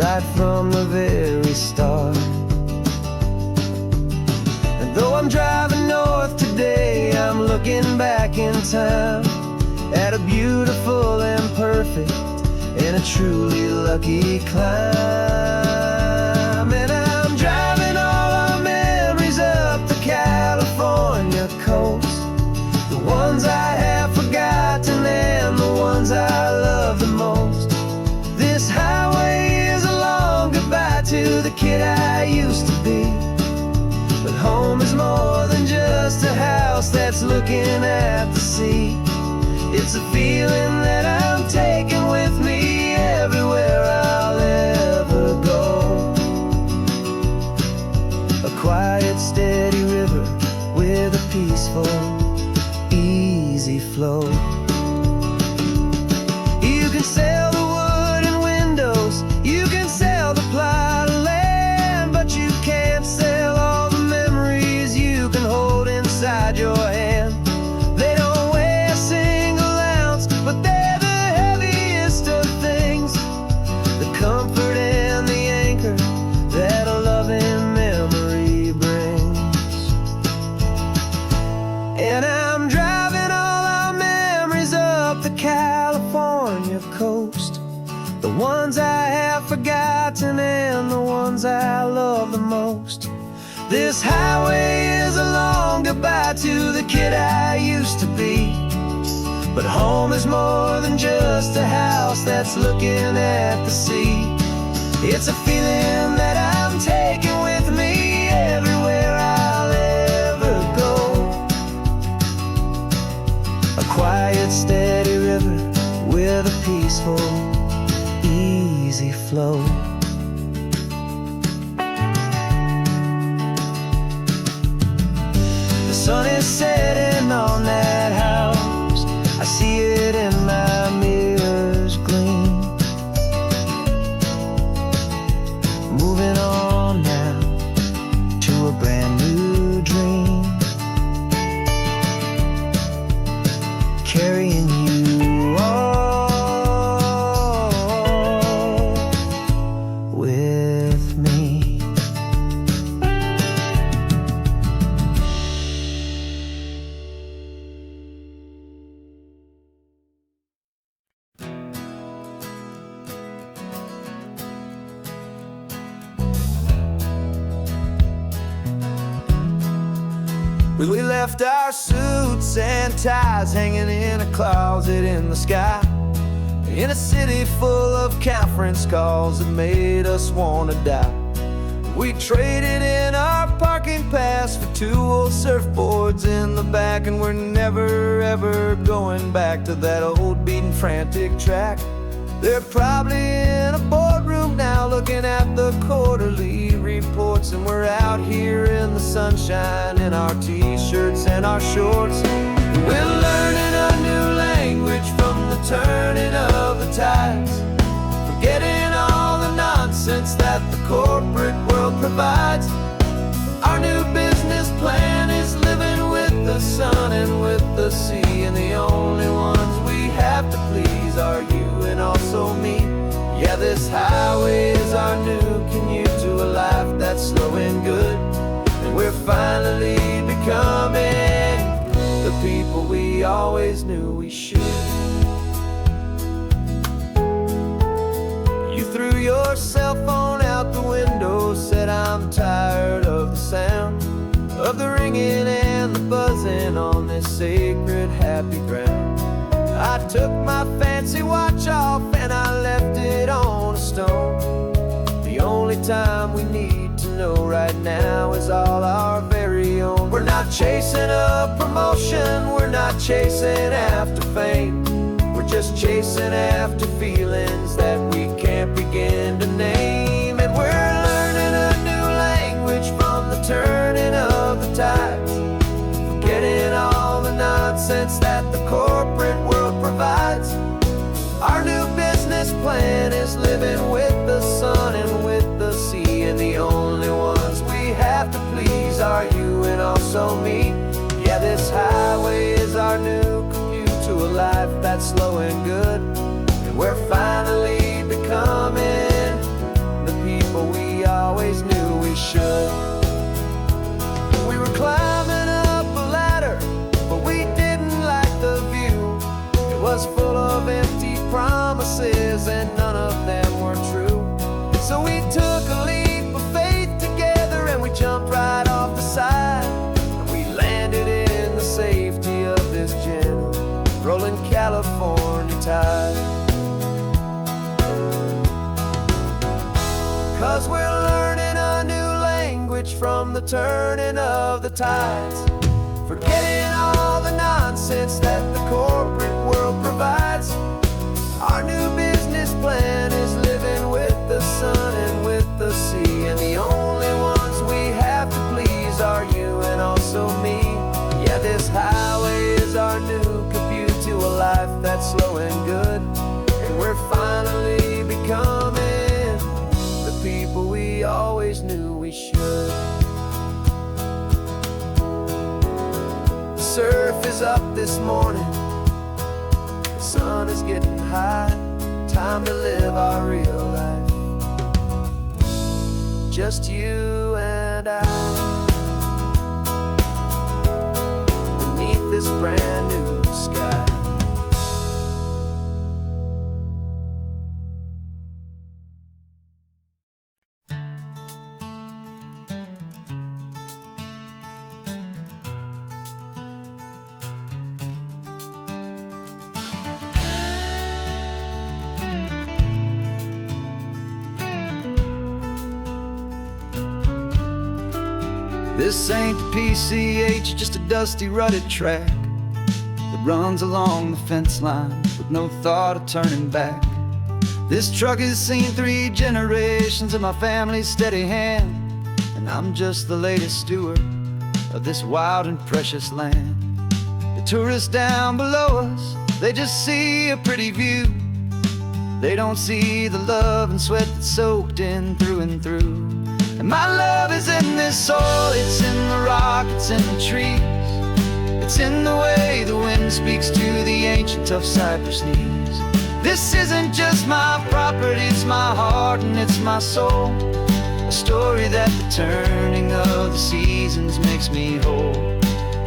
right from the very start. And though I'm driving north today, I'm looking back in time at a beautiful and perfect and a truly lucky climb. And I'm driving all our memories up the California coast, the ones I have forgotten and the ones I love the most. This highway is a long goodbye to the kid I used to be, but home is more than just a house that's looking at the sea. It's a feeling that I'm taking with me everywhere I'll ever go. A quiet, steady river with a peaceful, easy flow. You can sell the wood and windows, you can sell the plot of land, but you can't sell all the memories you can hold inside your hand. They don't weigh a single ounce, but they're the heaviest of things, the comfort and the anchor that a loving memory brings. And I'm driving all our memories up the California coast, the ones I have forgotten and the ones I love the most. This highway is a long goodbye to the kid I used to be, but home is more than just a house that's looking at the sea. It's a feeling that I'm taking with me gentle, easy flow. The sun is setting on that house. I see it in my mirror's gleam. Moving on now to a brand new dream. Carrying you all with me. We left our suits and ties hanging in a closet in the sky, in a city full of conference calls that made us wanna die. We traded in our parking pass for 2 old surfboards in the back, and we're never ever going back to that old beaten frantic track. They're probably in a boardroom now looking at the quarterly reports, and we're out here in the sunshine in our t-shirts and our shorts. We're learning a new language from the turning of the tides, forgetting all the nonsense that the corporate world provides. Our new business plan is living with the sun and with the sea, and the only ones we have to please are you and also me. Yeah, this highway is our new commute to a life that's slow and good, and we're finally becoming the people we always knew we should. You threw your cell phone out the window, said I'm tired of the sound of the ringing and the buzzing on this sacred happy ground. I took my fancy watch off and I left it on a stone. The only time we need to know right now is all our very own. We're not chasing a promotion, we're not chasing after fame. We're just chasing after feelings that we can't begin to name. And we're learning a new language from the turning of the tides, forgetting all the nonsense that the corporate world provides. Our new business plan is living with the sun and with the sea, and the only ones we have to please are you and also me. Yeah, this highway is our new commute to a life that's slow and good, and we're finally becoming the people we always knew we should. We were climbing up a ladder, but we didn't like the view. It was full of empty promises and none of them were true. So we took a leap of faith together and we jumped right off the side, and we landed in the safety of this gentle rolling California tide. 'Cause we're learning a new language from the turning of the tides, forgetting all the nonsense that the corporate world provides. Our new business plan is living with the sun and with the sea, and the only ones we have to please are you and also me. Yeah, this highway is our new commute to a life that's slow and good, and we're finally becoming the people we always knew we should. The surf is up this morning, the sun is getting high, time to live our real life, just you and I, beneath this brand new sky. This ain't the PCH, just a dusty, rutted track that runs along the fence line with no thought of turning back. This truck has seen 3 generations of my family's steady hand, and I'm just the latest steward of this wild and precious land. The tourists down below us, they just see a pretty view. They don't see the love and sweat that's soaked in through and through. And my love is in this soil, it's in the rock, it's in the trees. It's in the way the wind speaks to the ancient tough cypress knees. This isn't just my property, it's my heart and it's my soul. A story that the turning of the seasons makes me whole.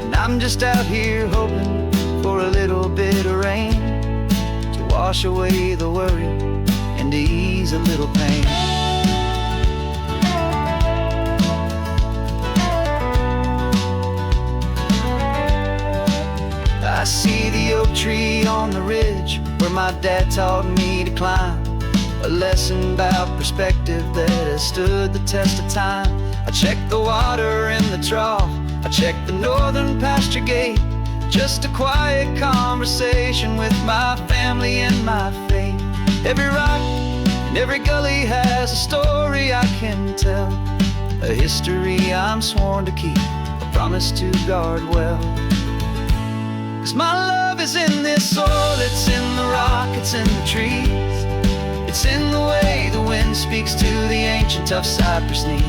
And I'm just out here hoping for a little bit of rain to wash away the worry and to ease a little pain. I see the oak tree on the ridge where my dad taught me to climb. A lesson about perspective that has stood the test of time. I check the water in the trough, I check the northern pasture gate. Just a quiet conversation with my family and my faith. Every rock and every gully has a story I can tell, a history I'm sworn to keep, a promise to guard well. 'Cause my love is in this soil, it's in the rock, it's in the trees. It's in the way the wind speaks to the ancient tough cypress knees.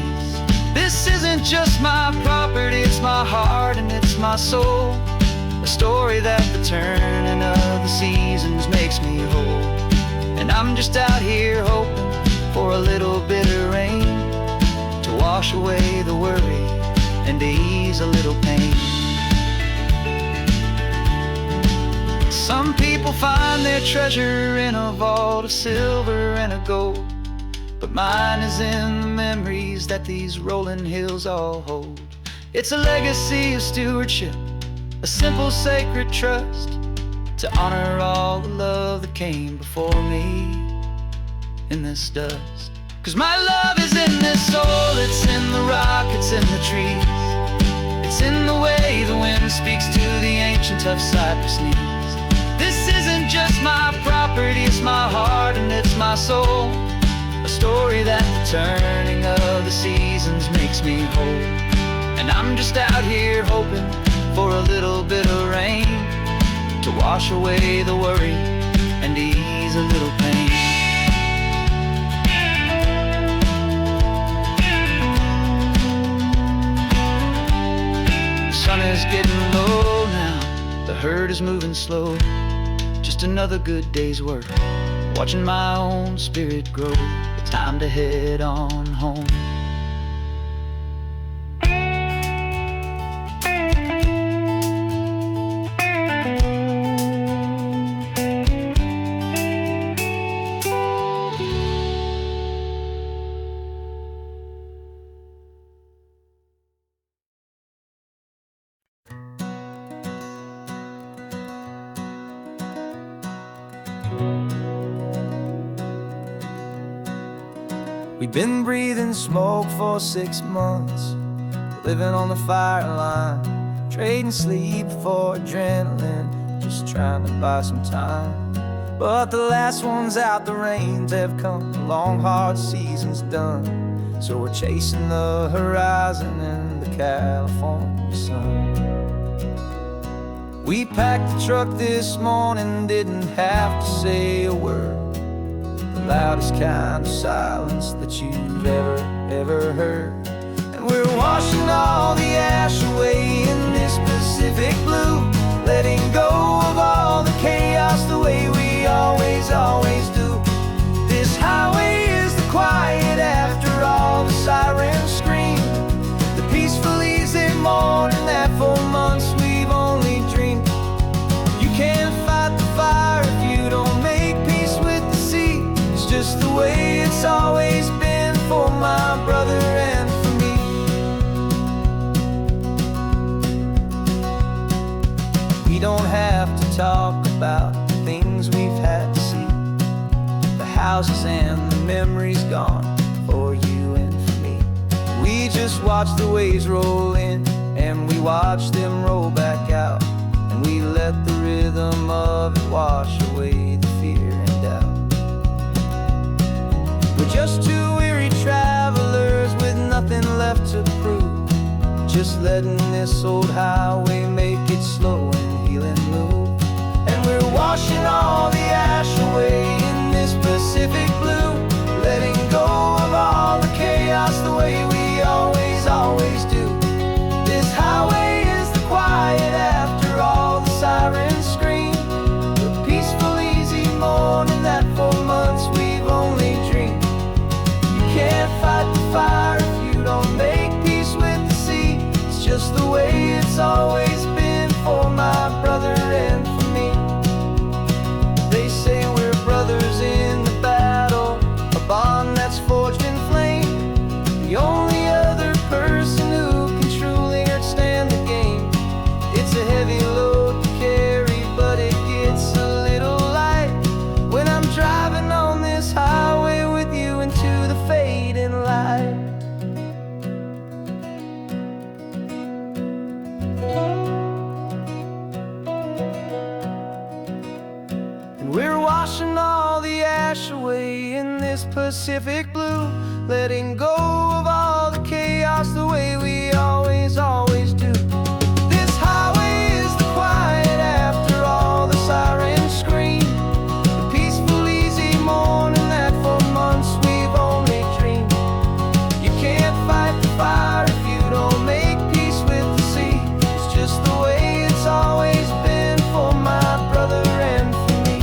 This isn't just my property, it's my heart and it's my soul. A story that the turning of the seasons makes me whole. And I'm just out here hoping for a little bit of rain to wash away the worry and to ease a little pain. Some people find their treasure in a vault of silver and of gold, but mine is in the memories that these rolling hills all hold. It's a legacy of stewardship, a simple sacred trust, to honor all the love that came before me in this dust. 'Cause my love is in this soil, it's in the rock, it's in the trees. It's in the way the wind speaks to the ancient tough cypress knees. This isn't just my property, it's my heart and it's my soul. A story that the turning of the seasons makes me whole. And I'm just out here hoping for a little bit of rain to wash away the worry and ease a little pain. The sun is getting low now, the herd is moving slow. Just another good day's work, watching my own spirit grow. It's time to head on home. We've been breathing smoke for 6 months, living on the fire line, trading sleep for adrenaline, just trying to buy some time. But the last one's out, the rains have come, the long hard season's done. So we're chasing the horizon in the California sun. We packed the truck this morning, didn't have to say a word. The loudest kind of silence that you've ever heard. And we're washing all the ash away in this Pacific blue, letting go of all the chaos the way we always do. This highway is the quiet after all the sirens scream, the peaceful easy morning that for months we've only dreamed. You can't fight the fire if you don't make peace with the sea. It's just the way it's always been for my brother and for me. We don't have to talk about the things we've had to see, the houses and the memories gone for you and for me. We just watch the waves roll in and we watch them roll back out, and we let the rhythm of it wash away the fear and doubt. We're just two weary travelers with nothing left to prove, just letting this old highway make it slow and healing move. And we're washing all the ash away in this Pacific blue, letting go of all the chaos the way we always do. This highway is the quiet after all the sirens scream, the peaceful, easy morning that for months we've only dreamed. You can't fight the fire if you don't make peace with the sea. It's just the way it's always been for my brother and for me. They say we're brothers in the battle, a bond that's forged in flame. The only other person who can truly understand the game. It's a heavy load to carry, but it gets a little light when I'm driving on this highway with you into the fading light. And we're washing all the ash away in this Pacific blue, letting go of all the chaos the way we always do. This highway is the quiet after all the sirens scream, the peaceful, easy morning that for months we've only dreamed. You can't fight the fire if you don't make peace with the sea. It's just the way it's always been for my brother and for me.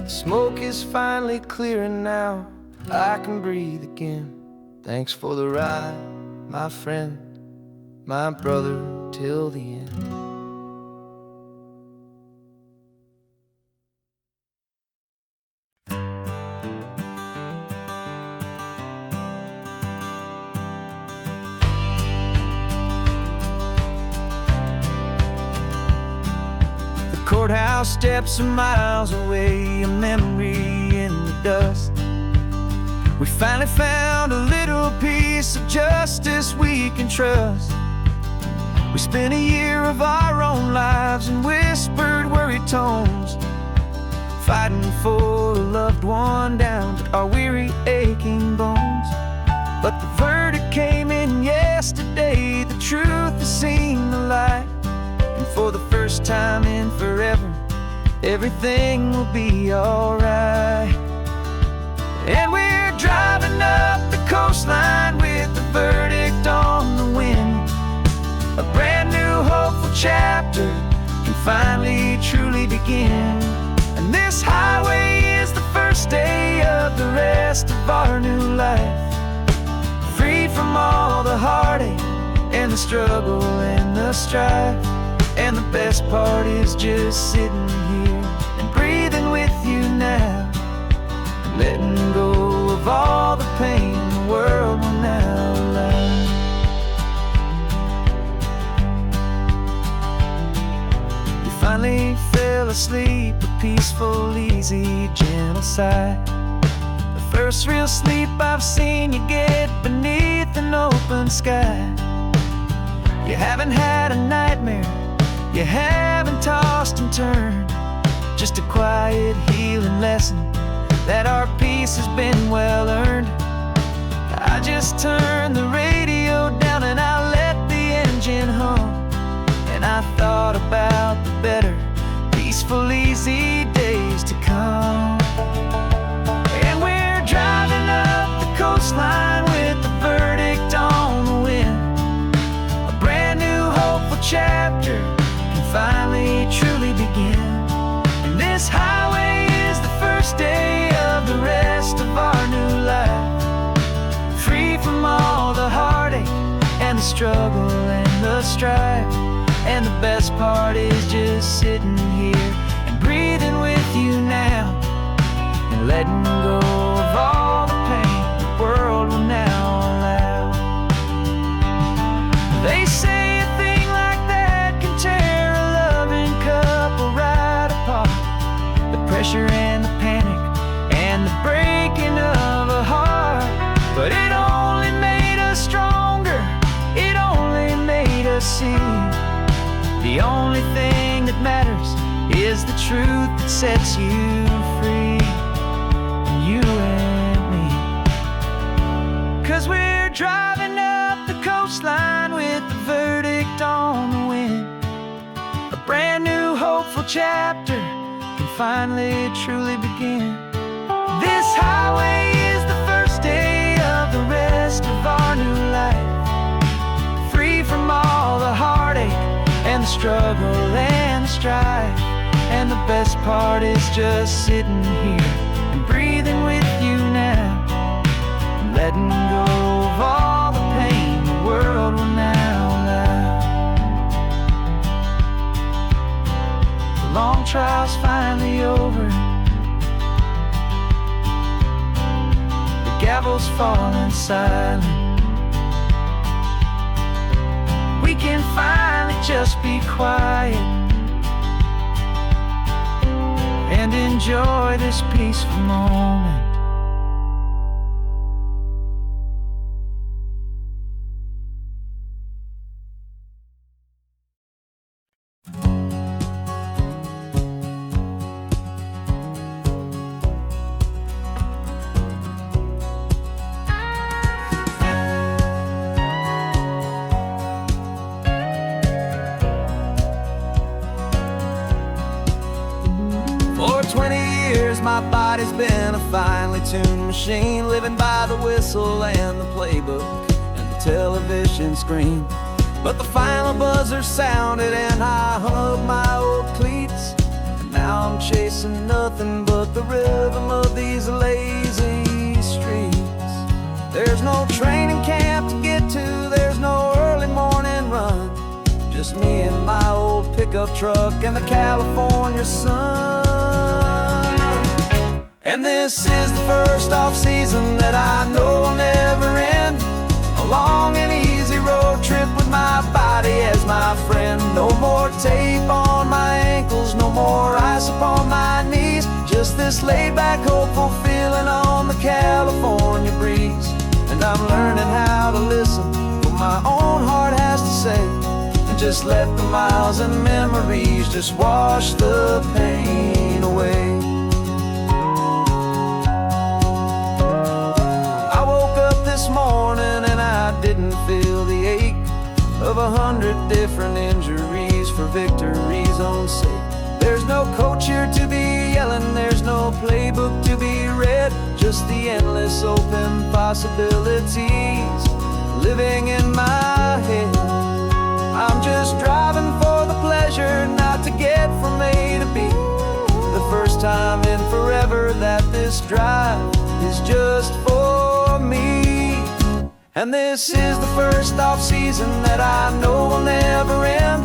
The smoke is finally clearing now, I can breathe again. Thanks for the ride, my friend, my brother till the end. The courthouse steps are miles away, a memory in the dust. We finally found a little piece of justice we can trust. We spent a year of our own lives in whispered, worried tones, fighting for a loved one down to our weary, aching bones. But the verdict came in yesterday, the truth has seen the light. And for the first time in forever, everything will be alright. And we're driving up the coastline with the verdict on the wind. A brand new hopeful chapter can finally truly begin. And this highway is the first day of the rest of our new life, freed from all the heartache and the struggle and the strife. And the best part is just sitting here and breathing with you now, letting go of all the pain the world will now allow. You finally fell asleep, a peaceful, easy, gentle sigh. The first real sleep I've seen you get beneath an open sky. You haven't had a nightmare, you haven't tossed and turned, just a quiet healing lesson that our peace has been well earned. I just turned the radio down and I let the engine hum, and I thought about the better, peaceful, easy days to come. And we're driving up the coastline with the verdict on the wind. A brand new hopeful chapter can finally truly begin. And this highway is the first day of the rest of our new life, free from all the heartache and the struggle and the strife. And the best part is just sitting here and breathing with you now, and letting go of all the pain the world will now allow. They say a thing like that can tear a loving couple right apart. The pressure and the panic and the breaking of a heart. But it only made us stronger, it only made us see the only thing that matters is the truth. truth that sets you free, you and me. 'Cause we're driving up the coastline with the verdict on the wind. A brand new hopeful chapter can finally truly begin. This highway is the first day of the rest of our new life, free from all the heartache and the struggle and the strife. And the best part is just sitting here and breathing with you now, and letting go of all the pain the world will now allow. The long trial's finally over, the gavel's falling silent. We can finally just be quiet and enjoy this peaceful moment. For 20 years my body's been a finely tuned machine, living by the whistle and the playbook and the television screen. But the final buzzer sounded and I hung up my old cleats, and now I'm chasing nothing but the rhythm of these lazy streets. There's no training camp to get to, there's no early morning run, just me and my old pickup truck and the California sun. And this is the first off-season that I know will never end, a long and easy road trip with my body as my friend. No more tape on my ankles, no more ice upon my knees, just this laid-back, hopeful feeling on the California breeze. And I'm learning how to listen what my own heart has to say, and just let the miles and memories just wash the pain away. I woke up this morning and I didn't feel the ache of 100 different injuries for victory's own sake. There's no coach here to be yelling, there's no playbook to be read, just the endless open possibilities living in my head. I'm just driving for the pleasure, not to get from A to B. The first time in forever that this drive is just for me. And this is the first off-season that I know will never end,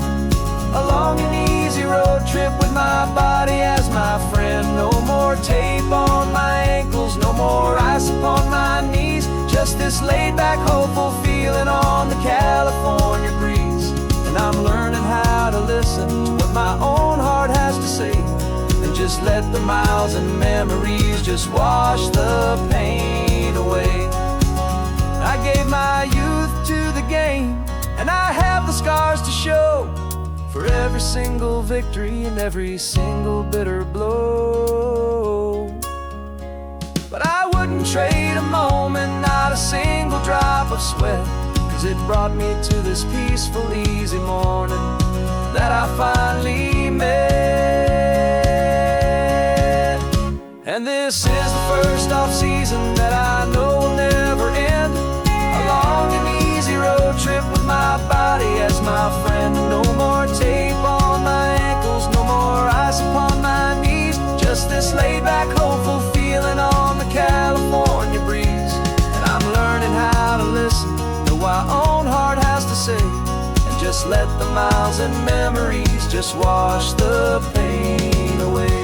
a long and easy road trip with my body as my friend. No more tape on my ankles, no more ice upon my knees, just this laid-back, hopeful feeling on the California breeze. And I'm learning how to listen to what my own heart has to say, and just let the miles and memories just wash the pain away. I gave my youth to the game, and I have the scars to show for every single victory and every single bitter blow. But I wouldn't trade a moment, not a single drop of sweat, 'cause it brought me to this peaceful, easy morning that I finally met. And this is the first off-season that I know will never end, a long and easy road trip with my body as my friend. No more tape on my ankles, no more ice upon my knees, just this laid-back, hopeful feeling on the California breeze. And I'm learning how to listen to what my own heart has to say, and just let the miles and memories just wash the pain away.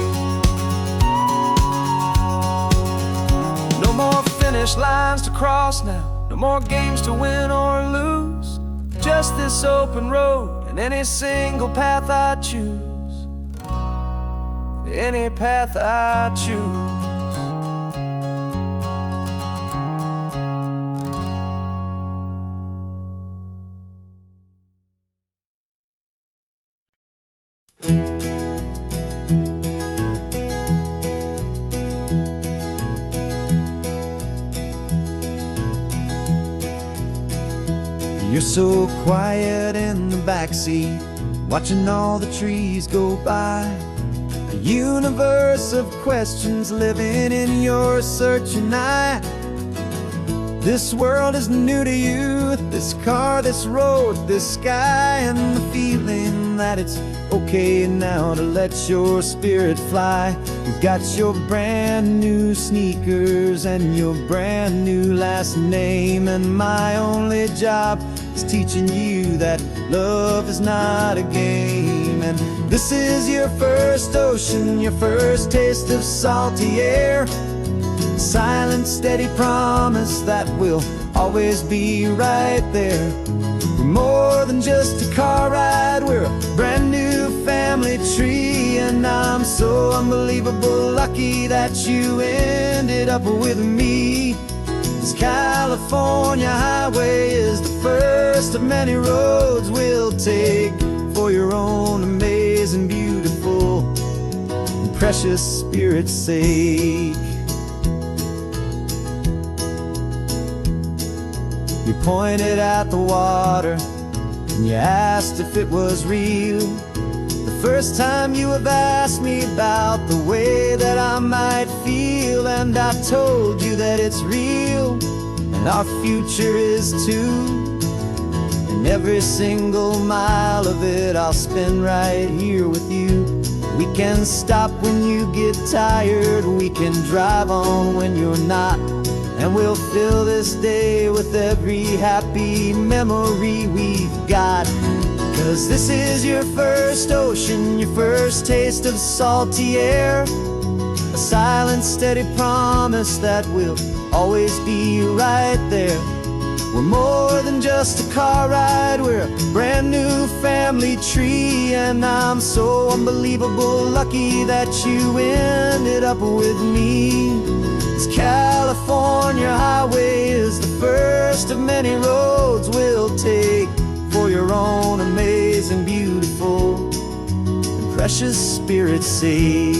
No more finish lines to cross now, no more games to win or lose, just this open road and any single path I choose, any path I choose. You're so quiet in the backseat, watching all the trees go by. A universe of questions living in your searching eye. This world is new to you, this car, this road, this sky, and the feeling that it's okay now to let your spirit fly. You've got your brand new sneakers and your brand new last name, and my only job is teaching you that love is not a game. And this is your first ocean, your first taste of salty air. Silent, steady promise that we'll always be right there. We're more than just a car ride, we're a brand new family tree. And I'm so unbelievable lucky that you ended up with me. This California highway is the first of many roads we'll take for your own amazing, beautiful, and precious spirit's sake. You pointed at the water and you asked if it was real. The first time you have asked me about the way that I might feel, and I told you that it's real and our future is too. And every single mile of it I'll spend right here with you. We can stop when you get tired, we can drive on when you're not, and we'll fill this day with every happy memory we've got. 'Cause this is your first ocean, your first taste of salty air. A silent, steady promise that we'll always be right there. We're more than just a car ride, we're a brand new family tree. And I'm so unbelievable lucky that you ended up with me. This California highway is the first of many roads we'll take for your own amazing, beautiful, and precious spirit's sake.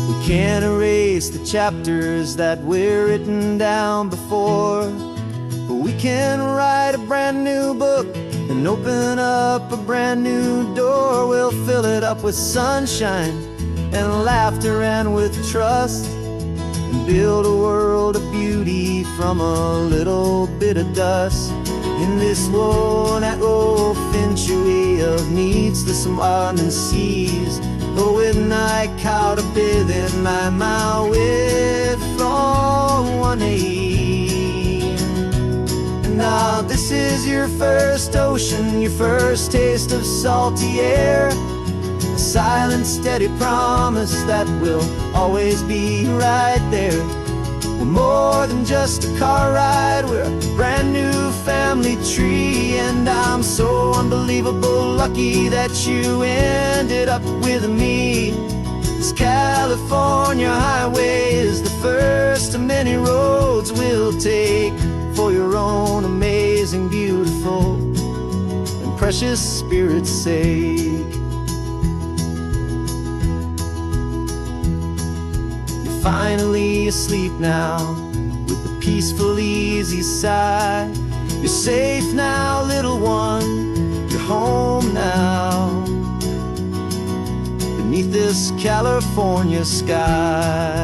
We can't erase the chapters that were written down before, but we can write a brand new book and open up a brand new door. We'll fill it up with sunshine and laughter and with trust, and build a world of beauty from a little bit of dust. In this world that finchuy of needs the sun and seas, but when I caught a bit in my mouth with from one aim. Now this is your first ocean, your first taste of salty air. A silent, steady promise that we'll always be right there. We're more than just a car ride, we're a brand new family tree. And I'm so unbelievable lucky that you ended up with me. This California highway is the first of many roads we'll take for your own amazing, beautiful, and precious spirit's sake. You're finally asleep now with a peaceful, easy sigh. You're safe now, little one, you're home now, beneath this California sky.